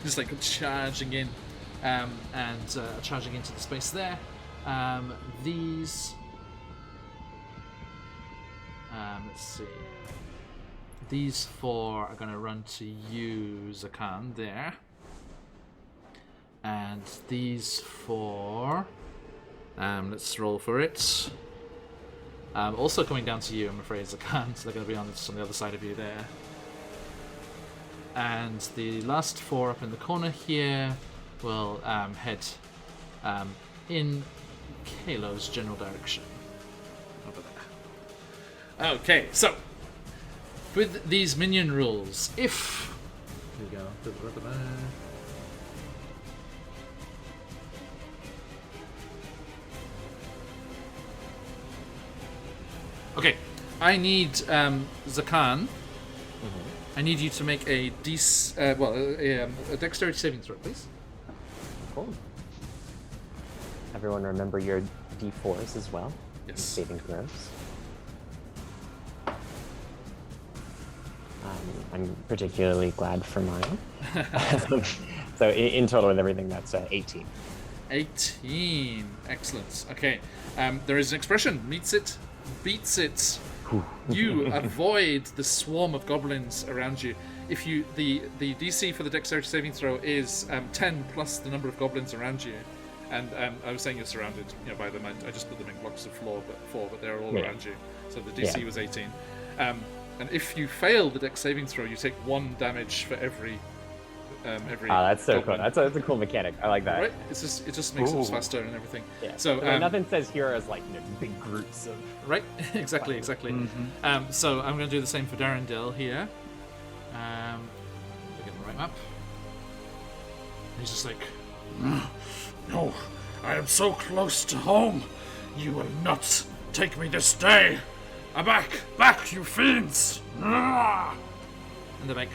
just like charging in, and charging into the space there. These, let's see, these 4 are going to run to you, Zakan, there, and these 4, let's roll for it. Also coming down to you, I'm afraid, Zakan, so they're going to be on the other side of you there. And the last 4 up in the corner here will head in Kalo's general direction. Over there. Okay, so with these minion rules, if... Here we go. Okay, I need Zakan. I need you to make a dexterity saving throw, please. Cool. Everyone remember your D4s as well. Yes. Saving throws. I'm particularly glad for mine. So in total with everything, that's 18. 18. Excellent. Okay. There is an expression. Meets it. Beats it. You avoid the swarm of goblins around you. If you the DC for the dexterity saving throw is 10 plus the number of goblins around you, and I was saying you're surrounded, by them. I just put them in blocks of 4, but they're all around you. So the DC was 18. And if you fail the dex saving throw, you take 1 damage for every. That's so goblin. cool. That's a cool mechanic. I like that. Right? It just makes it faster and everything. Yeah. So nothing says heroes like big groups of. Right? Exactly. So I'm going to do the same for Darendil here. Get climb up. He's just like, no, I am so close to home. You will not take me this day. Back, you fiends! And they're like,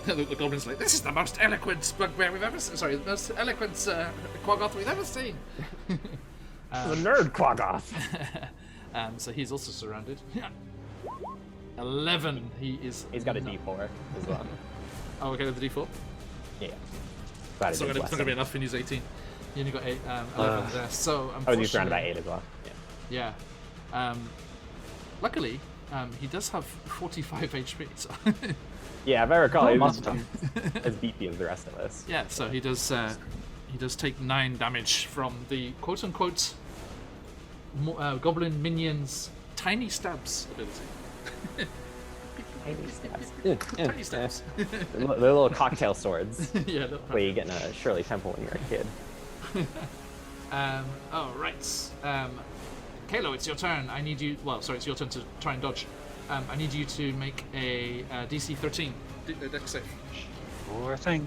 the goblin's like, this is the most eloquent bugbear we've ever seen. Sorry, the most eloquent Quaggoth we've ever seen. The nerd Quaggoth. So he's also surrounded. 11. He's got a D4 as well. Oh, okay, with the D4. Yeah. It's not going to be enough. He needs 18. He only got 11 there. So he's surrounded by 8 as well. Yeah. Luckily, he does have 45 HP. So yeah, if I recall, he was Monster. as beefy as the rest of us. yeah, so he does take 9 damage from the quote-unquote goblin minions tiny stabs ability. Tiny stabs. Tiny stabs. They're little cocktail swords. Yeah. Way you get in a Shirley Temple when you're a kid. Right. Kalo, it's your turn. I need you. Well, sorry, it's your turn to try and dodge. I need you to make a DC 13 dex save. Sure thing.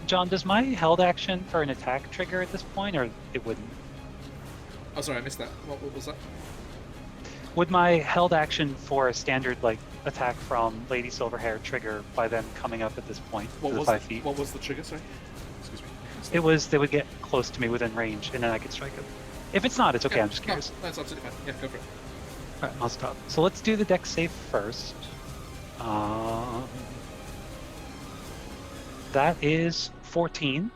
John, does my held action for an attack trigger at this point, or it wouldn't? Oh, sorry, I missed that. What was that? Would my held action for a standard attack from Lady Silverhair trigger by them coming up at this point to the 5 feet? What was the trigger? Sorry. Excuse me. It was they would get close to me within range, and then I could strike them. If it's not, it's okay. I'm just curious. No, that's absolutely fine. Yeah, go for it. All right, I'll stop. So let's do the dex save first. That is 14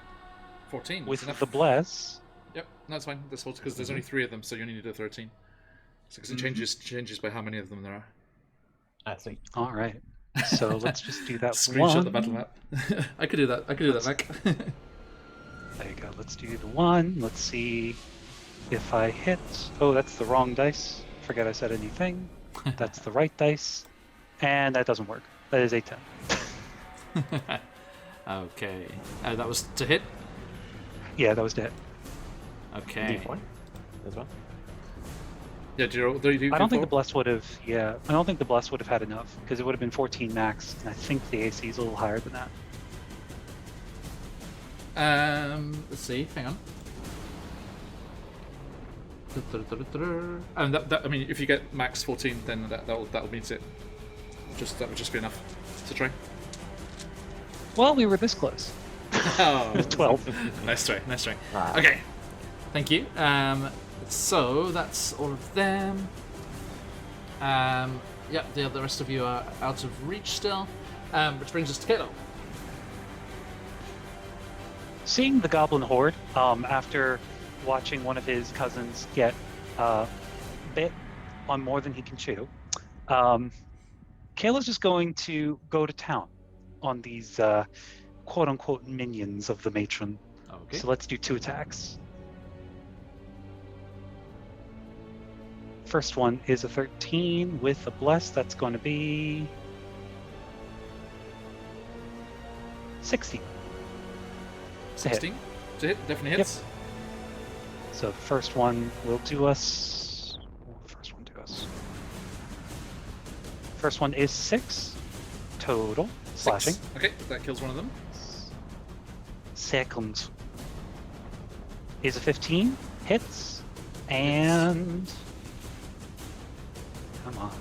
14. with enough. the bless. Yep, no, that's fine. That's because there's only 3 of them, so you only need a 13. So because it changes by how many of them there are. Sweet. All right. So let's just do that Screenshot one. the battle map. I could do that. Mac. There you go. Let's do the 1. Let's see if I hit. Oh, that's the wrong dice. Forget I said anything. That's the right dice. And that doesn't work. That is a 10. Okay. That was to hit? Yeah, that was dead. Okay. D4 as well. Yeah, do you I don't think the D4? bless would have. Yeah, I don't think the bless would have had enough because it would have been 14 max, and I think the AC is a little higher than that. Let's see. Hang on. And that I mean, if you get max 14, then that'll mean it. That would just be enough to try. Well, we were this close. Oh, 12. Nice try. Wow. Okay. Thank you. So that's all of them. Yeah, the rest of you are out of reach still. Which brings us to Kalo. Seeing the goblin horde, after watching one of his cousins get bit on more than he can chew, Kayla's just going to go to town on these quote-unquote minions of the matron. Okay. So let's do 2 attacks. First one is a 13 with a bless. That's going to be 16. 16 to hit, definitely hits. So the first one will do us. What will the first one do us? First one is 6 total slashing. 6. Okay, that kills one of them. Second is a 15, hits, and come on,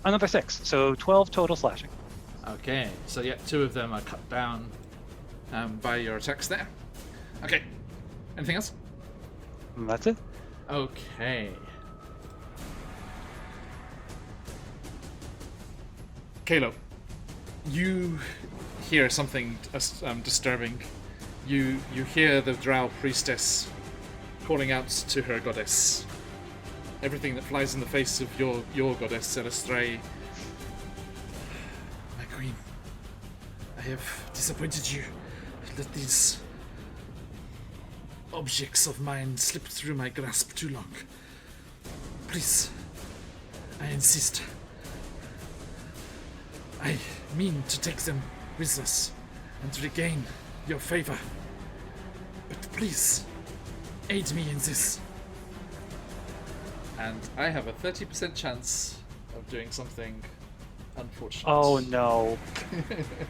another 6. So 12 total slashing. Okay, so yeah, 2 of them are cut down by your attacks there. Okay, anything else? And that's it. Okay. Kalo, you hear something disturbing. You hear the drow priestess calling out to her goddess. Everything that flies in the face of your goddess, Celestray. My queen, I have disappointed you. Let these objects of mine slip through my grasp too long. Please, I insist. I mean to take them with us and to regain your favor. But please, aid me in this. And I have a 30% chance of doing something unfortunate. Oh no.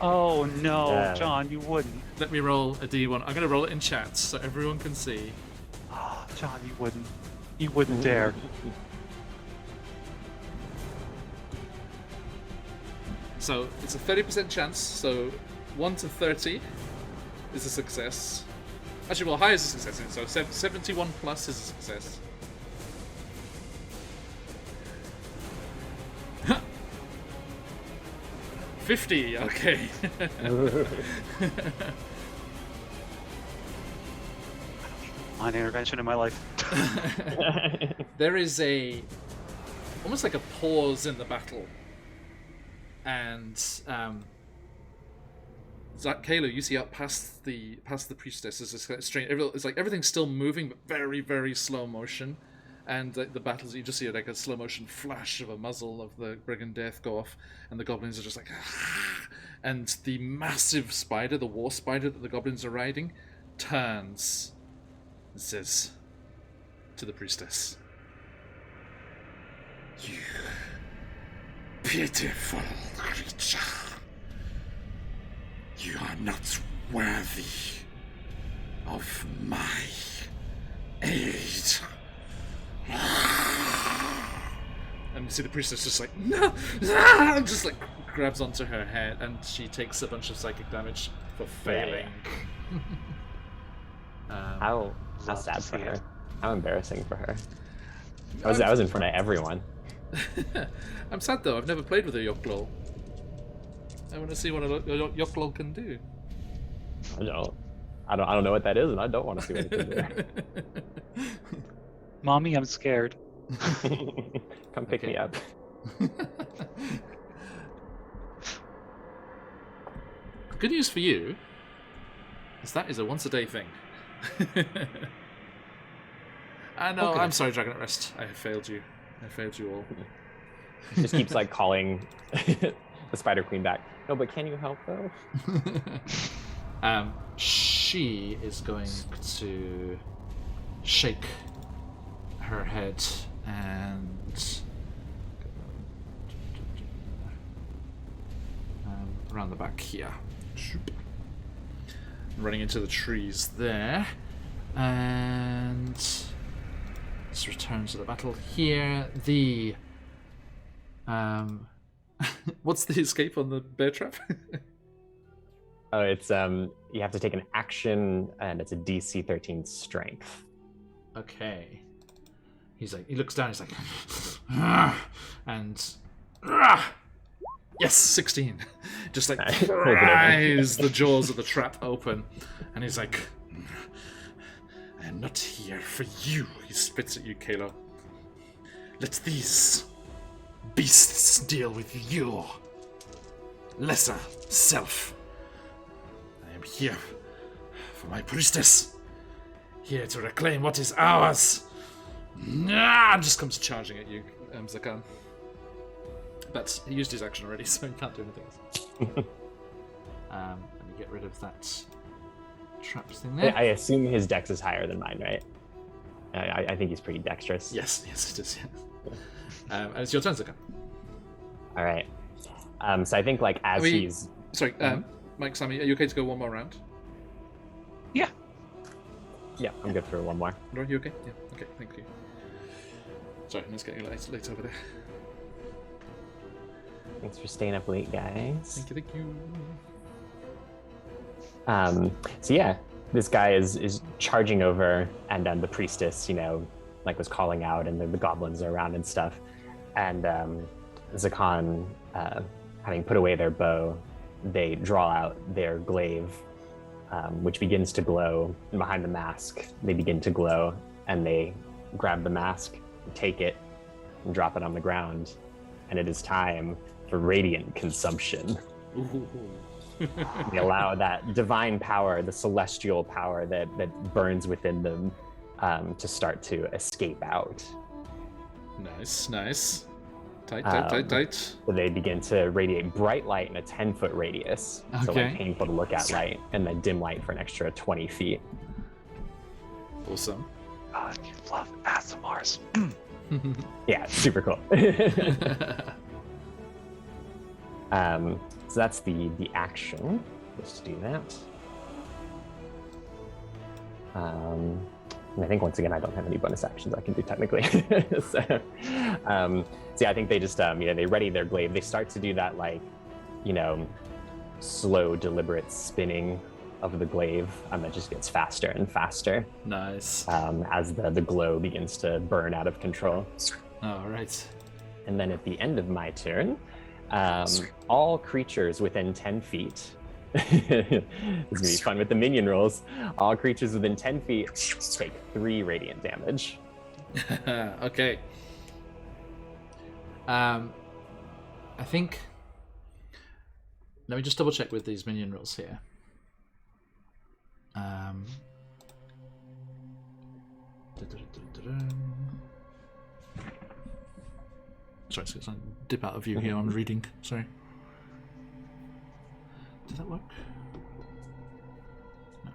Oh no, Yeah. John, you wouldn't. Let me roll a d1. I'm going to roll it in chat so everyone can see. Oh, John, you wouldn't. You wouldn't dare. So it's a 30% chance, so 1 to 30 is a success. Actually, well, high is a success, so 71 plus is a success. Huh. 50, okay. An intervention in my life. There is almost like a pause in the battle. And Kayla, you see out past the priestess is this strange. It's like everything's still moving, but very, very slow motion. And the battles, you just see like a slow motion flash of a muzzle of the brigand death go off, and the goblins are just like, ah! And the massive spider, the war spider that the goblins are riding, turns and says to the priestess, "You pitiful creature. You are not worthy of my aid." And you see the priestess just like, no, and just like grabs onto her head, and she takes a bunch of psychic damage for failing. How Love sad to for see her. it. How embarrassing for her. I was in front of everyone. I'm sad though. I've never played with a Yoklol. I want to see what a Yoklol can do. I don't know what that is, and I don't want to see what it can Mommy, I'm scared. do. Come pick me up. Good news for you is that is a once a day thing. I know. Okay. I'm sorry, Dragon at Rest. I have failed you. I failed you all. Just keeps like calling the Spider Queen back. No, but can you help though? She is going to shake her head and around the back here. Running into the trees there. And let's return to the battle here. The what's the escape on the bear trap? Oh, it's you have to take an action, and it's a DC 13 strength. Okay. He looks down, he's like, and yes, 16. Just like pries the jaws of the trap open, and he's like, I am not here for you. He spits at you, Kalo. Let these beasts deal with you, lesser self. I am here for my priestess, here to reclaim what is ours. Just comes charging at you, Zakan. But he used his action already, so he can't do anything. Let me get rid of that trap thing there. I assume his dex is higher than mine, right? I think he's pretty dexterous. Yes, it is. Yeah. And it's your turn, Zakan. All right. So I think like as he's Sorry, Mike, Sammy, are you okay to go one more round? Yeah. yeah, I'm good for one more. Are you okay? Yeah. Okay, thank you. Sorry, I'm just getting late over there. Thanks for staying up late, guys. Thank you. So yeah, this guy is charging over, and the priestess, like was calling out, and the goblins are around and stuff. And Zakan, having put away their bow, they draw out their glaive, which begins to glow. And behind the mask, they begin to glow, and they grab the mask, take it, and drop it on the ground. And it is time for radiant consumption. They allow that divine power, the celestial power that burns within them, to start to escape out. Nice. Tight. So they begin to radiate bright light in a 10-foot radius. So Okay. like painful to look at light, and then dim light for an extra 20 feet. Awesome. God, you love ASMRs. Yeah, it's super cool. So that's the action. Just to do that. And I think once again I don't have any bonus actions I can do technically. So yeah, I think they just they ready their glaive. They start to do that like slow, deliberate spinning of the glaive that just gets faster and faster. Nice. As the glow begins to burn out of control. All right. And then at the end of my turn, all creatures within 10 feet. It's gonna be fun with the minion rolls. All creatures within 10 feet take 3 radiant damage. Okay. I think. Let me just double check with these minion rolls here. Sorry, I dip out of view here on reading. Sorry. Did that work? No.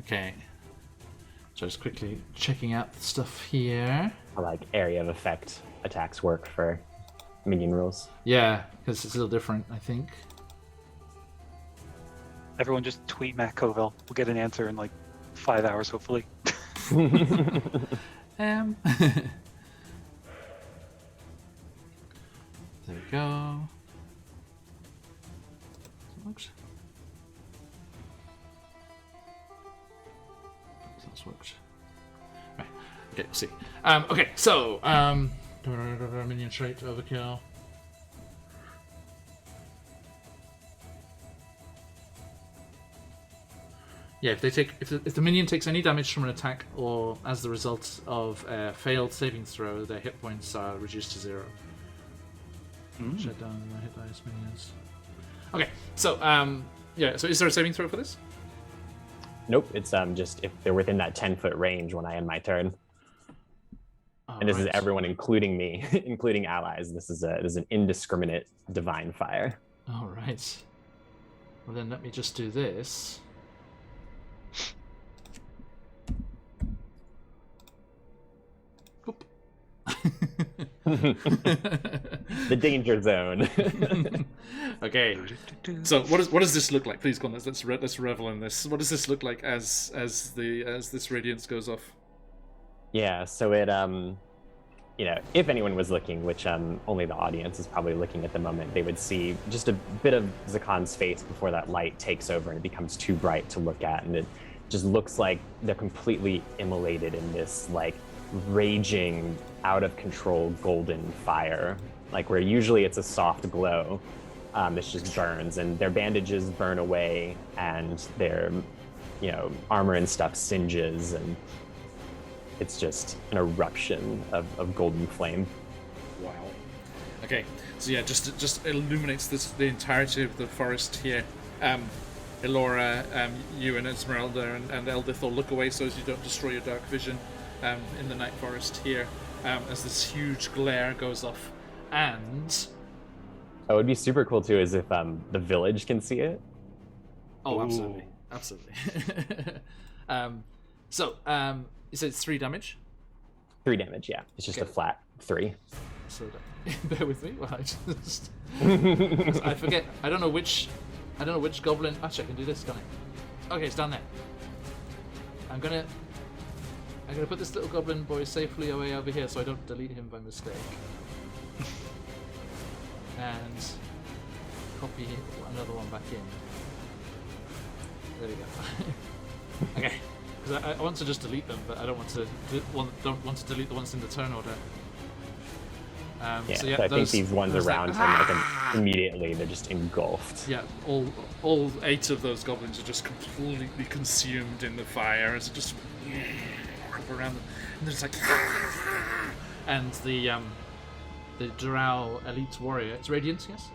Okay. So just quickly checking out the stuff here. I like area of effect attacks work for minion rules. Yeah, because it's a little different, I think. Everyone just tweet Matt Covell. We'll get an answer in like 5 hours, hopefully. There we go. Works. That's worked. Right. Okay, let's see. Okay, so minion trait overkill. Yeah, if the minion takes any damage from an attack or as the result of a failed saving throw, their hit points are reduced to 0. Shut down the hit dice minions. Okay, so yeah, so is there a saving throw for this? Nope, it's just if they're within that 10-foot range when I end my turn. And this is everyone, including me, including allies. This is an indiscriminate divine fire. All right. Well, then let me just do this. Oop. The danger zone. Okay. So what does this look like? Please, go on. Let's revel in this. What does this look like as this radiance goes off? Yeah. So it if anyone was looking, which only the audience is probably looking at the moment, they would see just a bit of Zakan's face before that light takes over and it becomes too bright to look at, and it just looks like they're completely immolated in this like raging, out of control golden fire, like where usually it's a soft glow. This just burns, and their bandages burn away, and their armor and stuff singes, and it's just an eruption of golden flame. Wow. Okay, so yeah, just illuminates the entirety of the forest here. Elora, you and Esmeralda and Eldith all look away so as you don't destroy your dark vision in the night forest here, as this huge glare goes off. And what would be super cool too is if the village can see it. Oh, absolutely. So you said it's 3 damage? 3 damage, yeah. It's just a flat 3. So bear with me while I just I forget. I don't know which goblin. Actually, I can do this, can't I? Okay, it's down there. I'm gonna put this little goblin boy safely away over here so I don't delete him by mistake. And copy another one back in. There we go. Okay, because I want to just delete them, but I don't want to delete the ones in the turn order. So I think these ones around him, immediately they're just engulfed. Yeah, all 8 of those goblins are just completely consumed in the fire as it just around them, and they're just like. And the Drow elite warrior, it's radiant, yes?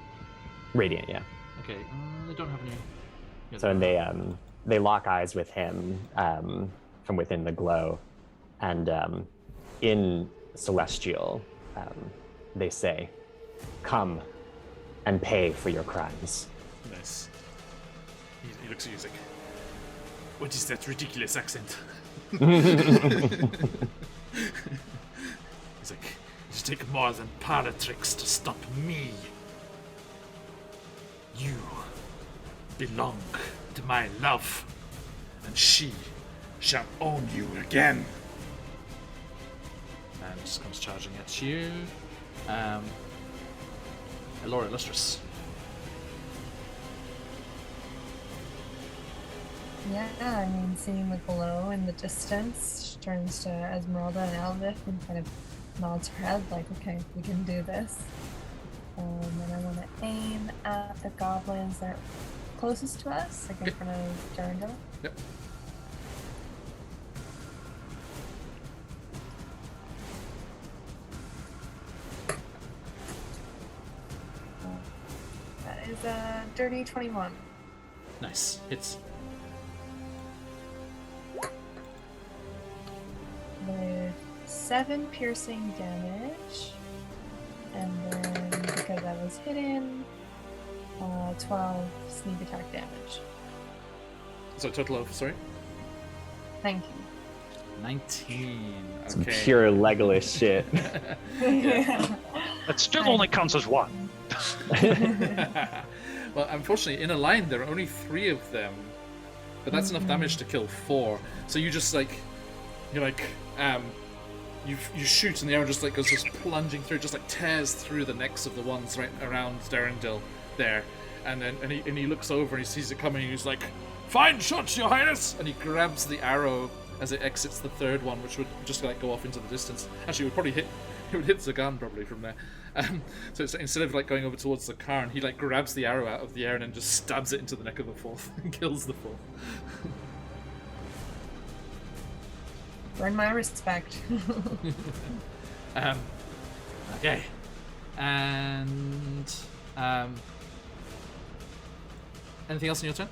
Radiant, yeah. Okay, they don't have any So and they lock eyes with him from within the glow, and in Celestial, they say, "Come and pay for your crimes." Nice. He looks at you, he's like, what is that ridiculous accent? He's like, you take more than parlor tricks to stop me. You belong to my love, and she shall own you again. And just comes charging at you. Elora Lustrous. Yeah, I mean, seeing the glow in the distance, she turns to Esmeralda and Elvith and kind of nods her head, like, okay, we can do this. And I want to aim at the goblins that are closest to us, like in front of Durandal. Yep. That is a dirty 21. Nice. Hits. With 7 piercing damage, and then because I was hidden, 12 sneak attack damage. So total of, sorry? Thank you. 19. Some Okay. pure Legolas shit. That still only counts as 1. Well, unfortunately, in a line, there are only 3 of them. But that's enough damage to kill 4. So you just, like... You're like... You shoot and the arrow just, like, goes just plunging through, just, like, tears through the necks of the ones right around Durandal there. And then he looks over and he sees it coming and he's like, "Fine shot, your highness!" And he grabs the arrow as it exits the 3rd one, which would just, like, go off into the distance. Actually, it would hit Zagan probably from there. So it's, instead of like going over towards the Karn, he like grabs the arrow out of the air and then just stabs it into the neck of the 4th and kills the 4th. Earn my respect. Okay. And anything else in your turn?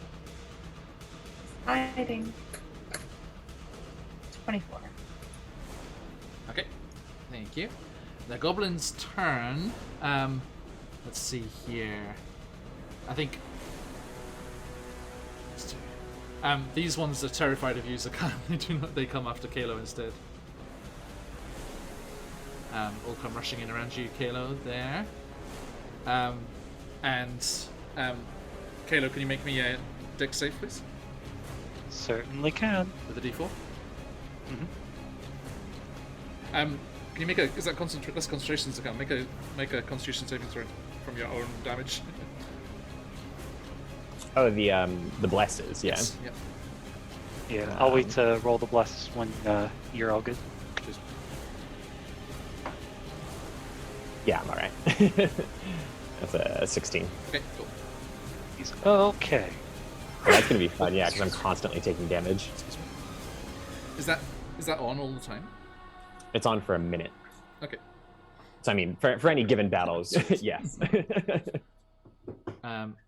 Hiding. 24. Okay. Thank you. The goblin's turn. Let's see here. I think. Let's do. These ones are terrified of you, so they come after Kalo instead. All come rushing in around you, Kalo. There. Kalo, can you make me a dex save, please? Certainly can. With a d4. Mhm. Can you make a? Is that that's concentration? So can make a Constitution saving throw from your own damage. Oh, the blesses, yeah. Yes. Yep. Yeah, I'll wait to roll the bless when you're all good. Just- Yeah, I'm alright. That's a 16. Okay. Cool. He's okay. Well, that's gonna be fun, yeah, because I'm constantly taking damage. Excuse me. Is that on all the time? It's on for a minute. Okay. So I mean, for any given battles, yes.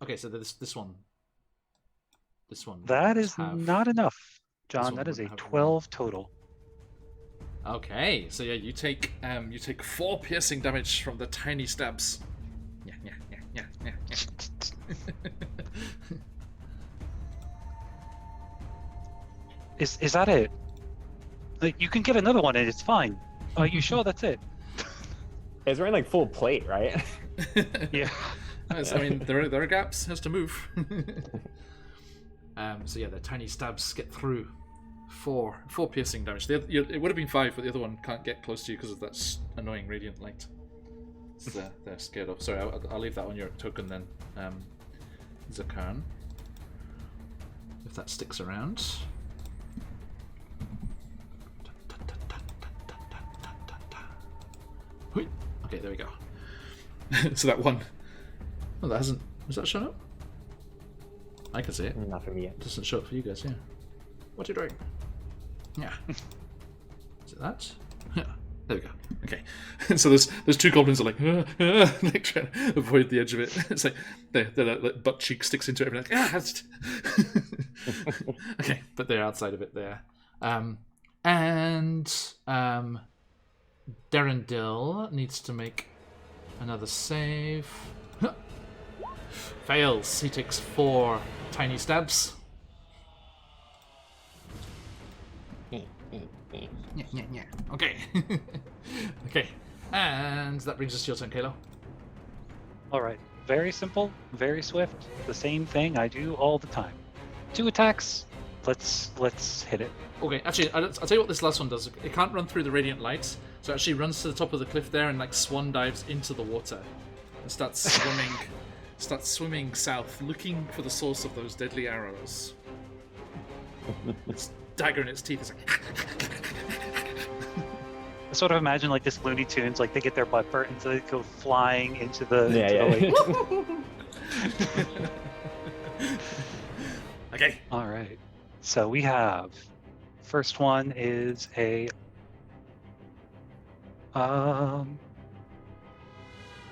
Okay. So this one. This one. That is have- not enough, John. one That is a wouldn't have 12 total. Okay, so yeah, you take 4 piercing damage from the tiny stabs. Yeah. Is that it? Like, you can get another one and it's fine. Are you sure that's it? It's wearing like full plate, right? Yeah. I mean, there are gaps. Has to move. So yeah, the tiny stabs get through. 4 piercing damage. It would have been 5, but the other one can't get close to you because of that annoying radiant light. So they're scared of. Sorry, I'll leave that on your token then. Zakan, if that sticks around. Okay, there we go. So that one. Oh, that hasn't. Has that shown up? I can see it. Not for me yet. It doesn't show up for you guys, yeah. What are you doing? Yeah. Is it that? Yeah. There we go. Okay. And so those two goblins are like, like trying to avoid the edge of it. It's like their like, butt cheek sticks into it. Like, okay, but they're outside of it there. Derendil needs to make another save. Fails. He takes 4 tiny stabs. Yeah. Okay. Okay. And that brings us to your turn, Kalo. All right. Very simple, very swift. The same thing I do all the time. 2 attacks. Let's hit it. Okay, actually, I'll tell you what this last one does. It can't run through the radiant light, so it actually runs to the top of the cliff there and like swan dives into the water and starts swimming south, looking for the source of those deadly arrows. Its dagger in its teeth is like. I sort of imagine like this Looney Tunes, like they get their butt burnt and so they go flying into the lake. Okay. All right. So we have first one is a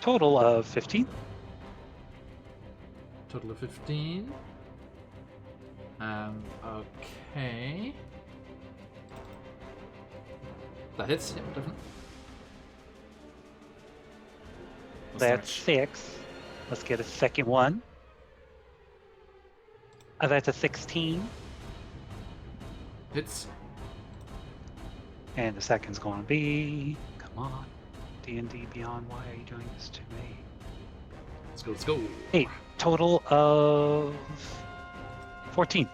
total of 15. Total of 15. Okay. That hits, yeah, definitely. That's 6. Let's get a second one. That's a 16. Hits. And the second's going to be... Come on. D&D Beyond, why are you doing this to me? Let's go. 8. Total of 14.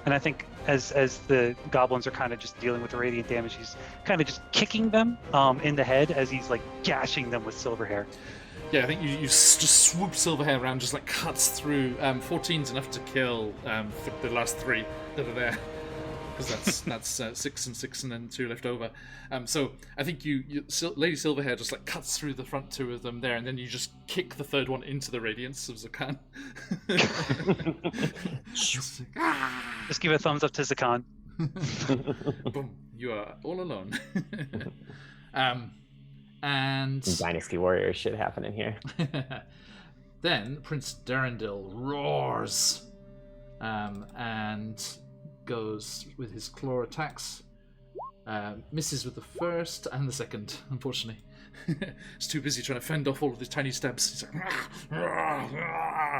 And I think as the goblins are kind of just dealing with the radiant damage, he's kind of just kicking them in the head as he's like gashing them with silver hair. Yeah, I think you just swoop Silverhair around, just like cuts through. 14's enough to kill the last 3 that are there, because that's 6 and 6 and then 2 left over. So I think Lady Silverhair just like cuts through the front 2 of them there, and then you just kick the 3rd one into the radiance of Zakan. Just give a thumbs up to Zakan. Boom! You are all alone. And some Dynasty Warrior shit happening here. Then Prince Derendil roars and goes with his claw attacks. Misses with the first and the second, unfortunately. He's too busy trying to fend off all of these tiny stabs. He's like,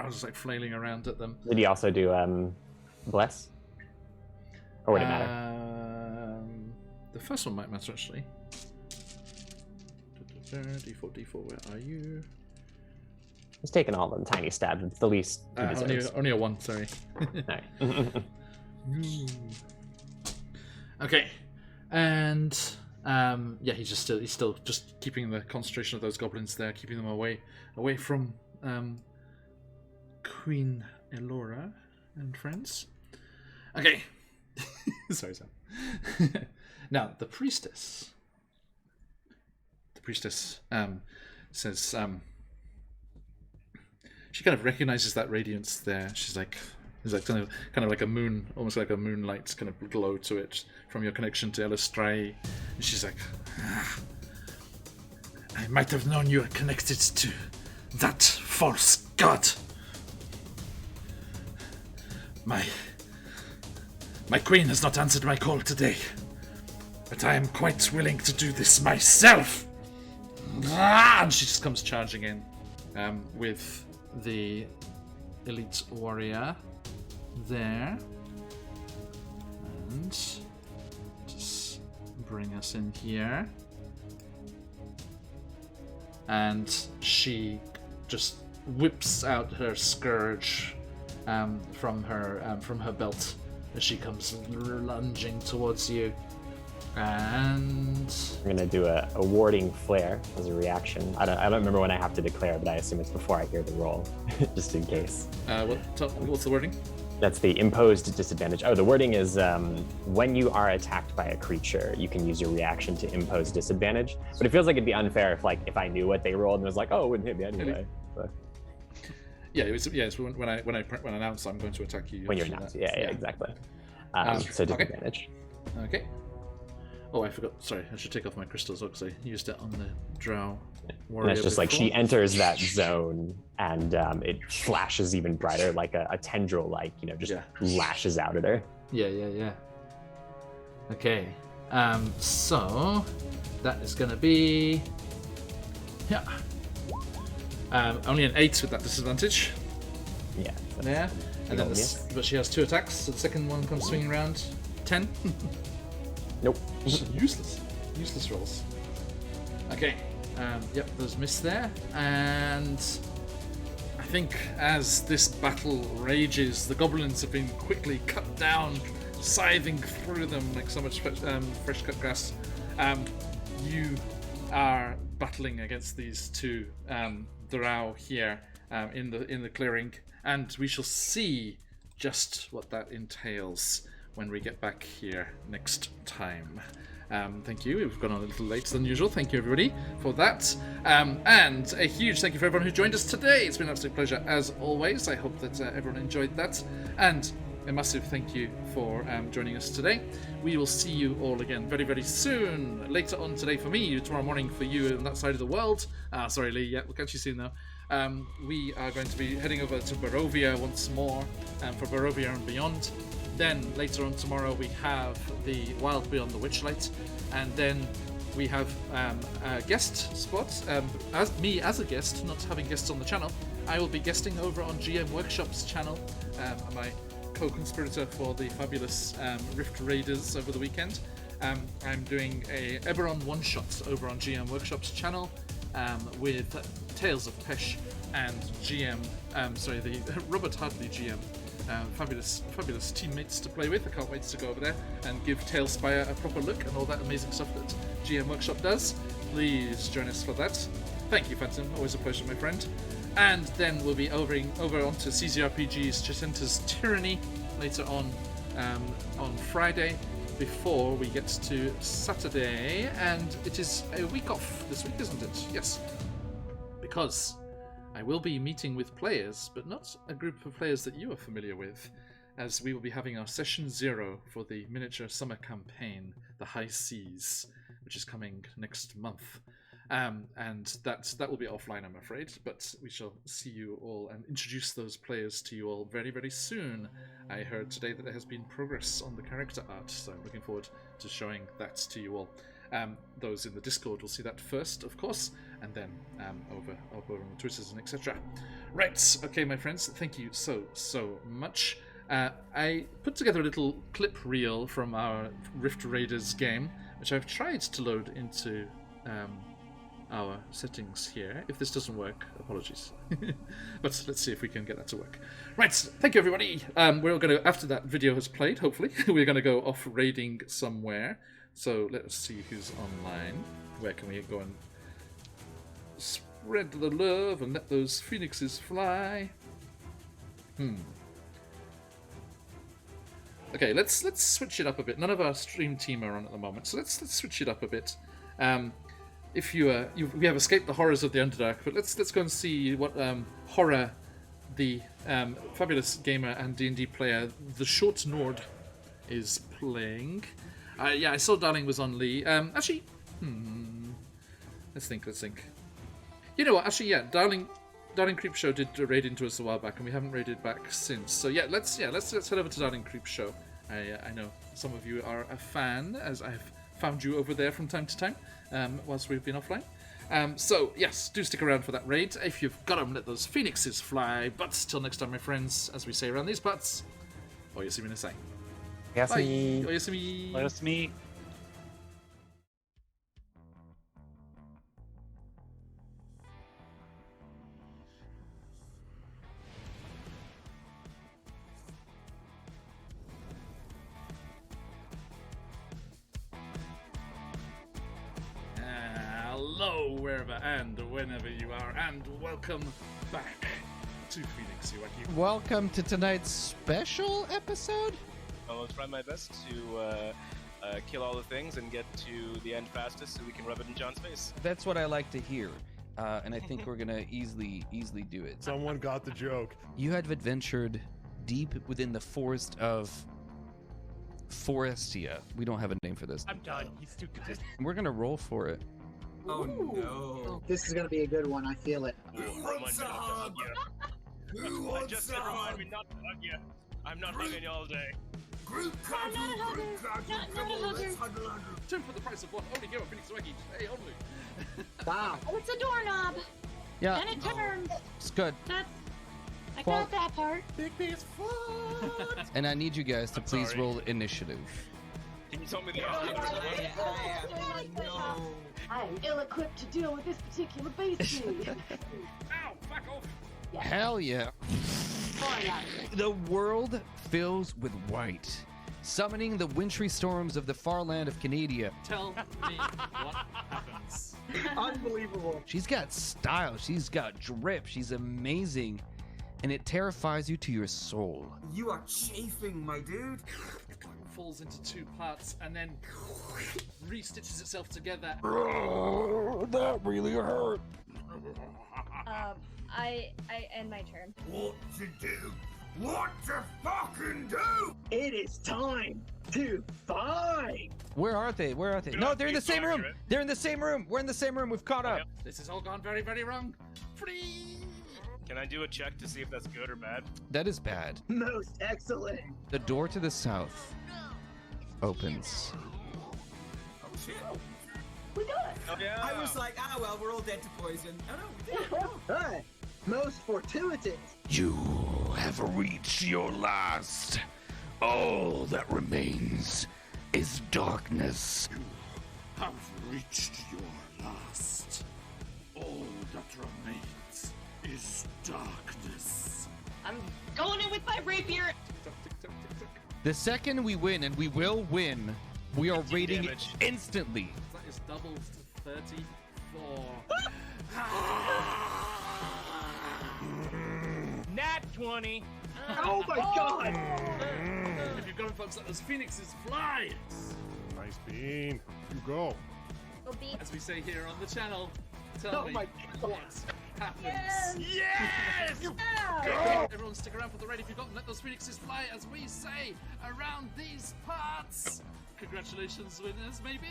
just like flailing around at them. Did he also do Bless? Or would it matter? The first one might matter, actually. D4, where are you? He's taking all them tiny stabs. It's the least he deserves. Only a 1, sorry. Right. Okay, and he's still just keeping the concentration of those goblins there, keeping them away from Queen Elora and friends. Okay, sorry, Sam. Now the priestess. Says she kind of recognizes that radiance there. She's like, there's like kind of like a moon, almost like a moonlight kind of glow to it from your connection to Elistrai. And she's like, I might have known you were connected to that false god. My queen has not answered my call today, but I am quite willing to do this myself. And she just comes charging in with the elite warrior there, and just bring us in here. And she just whips out her scourge from her belt as she comes lunging towards you. And I'm gonna do a warding flare as a reaction. I don't remember when I have to declare, but I assume it's before I hear the roll, just in case. What's the wording? That's the imposed disadvantage. Oh, the wording is when you are attacked by a creature, you can use your reaction to impose disadvantage. But it feels like it'd be unfair if I knew what they rolled and was like, oh, it wouldn't hit me anyway. But... Yeah, it's when I announce I'm going to attack you. When you're announced, yeah, exactly. So disadvantage. Okay. Oh, I forgot. Sorry, I should take off my crystal as well because I used it on the drow And warrior. it's just like before. she enters that zone, and it flashes even brighter, like a tendril, like just lashes out at her. Yeah. Okay. So that is going to be only an 8 with that disadvantage. Yeah. There. And then but she has 2 attacks, so the second one comes swinging around. 10. Nope. Useless rolls. Okay. Yep, those miss there. And I think as this battle rages, the goblins have been quickly cut down, scything through them like so much fresh cut grass. You are battling against these 2 drow here in the clearing, and we shall see just what that entails when we get back here next time. Thank you. We've gone on a little later than usual. Thank you, everybody, for that. And a huge thank you for everyone who joined us today. It's been an absolute pleasure, as always. I hope that everyone enjoyed that. And a massive thank you for joining us today. We will see you all again very, very soon. Later on today for me, tomorrow morning for you on that side of the world. Sorry, Lee. Yeah, we'll catch you soon, though. We are going to be heading over to Barovia once more for Barovia and Beyond. Then later on tomorrow we have the Wild Beyond the Witchlight, and then we have a guest spot. As a guest, not having guests on the channel, I will be guesting over on GM Workshop's channel. My co-conspirator for the fabulous Rift Raiders over the weekend. I'm doing a Eberron one-shot over on GM Workshop's channel with Tales of Pesh and the Robert Hartley GM. Fabulous teammates to play with. I can't wait to go over there and give Tailspire a proper look and all that amazing stuff that GM Workshop does. Please join us for that. Thank you, Phantom. Always a pleasure, my friend. And then we'll be over onto CZRPG's Chasenta's Tyranny later on Friday before we get to Saturday. And it is a week off this week, isn't it? Yes. Because I will be meeting with players, but not a group of players that you are familiar with, as we will be having our Session 0 for the miniature summer campaign, The High Seas, which is coming next month. And that will be offline, I'm afraid, but we shall see you all and introduce those players to you all very, very soon. I heard today that there has been progress on the character art, so I'm looking forward to showing that to you all. Those in the Discord will see that first, of course, and then over on the Twitters and etc. Right, okay, my friends, thank you so much. I put together a little clip reel from our Rift Raiders game, which I've tried to load into our settings here. If this doesn't work, apologies. But let's see if we can get that to work. Right, thank you, everybody. We're going to, after that video has played, hopefully, we're going to go off raiding somewhere. So let's see who's online. Where can we go and spread the love and let those phoenixes fly? Okay, let's switch it up a bit. None of our stream team are on at the moment, so let's switch it up a bit. If we have escaped the horrors of the Underdark, but let's go and see what horror the fabulous gamer and D&D player, the Short Nord, is playing. Yeah, I saw Darling was on Lee. Actually, let's think. You know what? Actually, yeah, Darling Creepshow did raid into us a while back, and we haven't raided back since. So yeah, let's head over to Darling Creepshow. I know some of you are a fan, as I've found you over there from time to time, whilst we've been offline. So yes, do stick around for that raid. If you've got them, let those phoenixes fly. But till next time, my friends, as we say around these parts, Oyasumi Nasai. Oyasumi. Oyasumi. Oyasumi. Hello, wherever and whenever you are, and welcome back to QuestJunkiesUK. Welcome to tonight's special episode. I'll try my best to kill all the things and get to the end fastest so we can rub it in John's face. That's what I like to hear, and I think we're gonna easily do it. Someone got the joke. You had adventured deep within the forest of Forestia. We don't have a name for this. I'm done. He's too good. We're gonna roll for it. Oh no. This is gonna be a good one. I feel it. Who wants a hug? Who wants a hug? Me not to hug you. I'm not hugging you all day. Group I'm not a hugger. Not a hugger. Two for the price of one. Only here at Phoenix Swaggy. Hey, only. Wow. Oh, it's a doorknob. Yeah, And it turns. it's good. I Well- got that part. Big piece foot. And I need you guys to I'm please sorry. roll initiative. Can you tell me the I am ill-equipped to deal with this particular beast. Ow, back off. Hell yeah. The world fills with white, summoning the wintry storms of the far land of Canada. Tell me what happens. Unbelievable. She's got style, she's got drip, she's amazing, and it terrifies you to your soul. You are chafing, my dude. Falls into two parts and then restitches itself together. That really hurt. I end my turn. What to do? What to fucking do? It is time to fight. Where are they? Where are they? You're No, not they're in the being same room. accurate. They're in the same room. We're in the same room. We've caught up. This has all gone very, very wrong. Free! Can I do a check to see if that's good or bad? That is bad. Most excellent. The door to the south opens. Oh shit. We got it. Oh yeah. I was like, ah well, we're all dead to poison. Oh no, we didn't. Hey, most fortuitous. You have reached your last. All that remains is darkness. Have reached your last. All that remains is darkness. I'm going in with my rapier. The second we win, and we will win, we are 15 raiding damage. instantly. That is doubled to 34. Nat 20. Oh my god. If you've got folks like those phoenixes fly! Nice bean. You go. Go beat. As we say here on the channel, tell Oh me my God. what happens. Yes! Everyone stick around for the raid if you've got let those phoenixes fly, as we say around these parts. Congratulations, winners, maybe,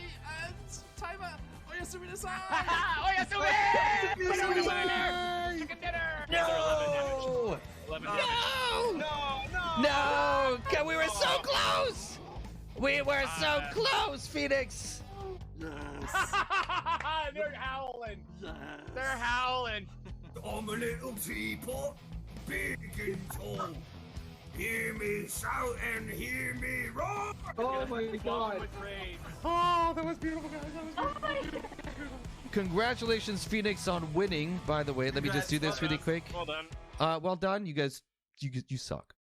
and timer. Oyasumi-san! Oyasumi! Chicken dinner! No! 11 No! damage. No! God, we were so close! We were so close, Phoenix! They're howling. They're howling. I'm a little teapot, big and tall. Hear me shout and hear me roar. Oh my god. With rage. Oh, that was beautiful, guys. That was beautiful. Congratulations, Phoenix, on winning, by the way. Let me just do this really quick. Well done. Well done. You guys, you suck.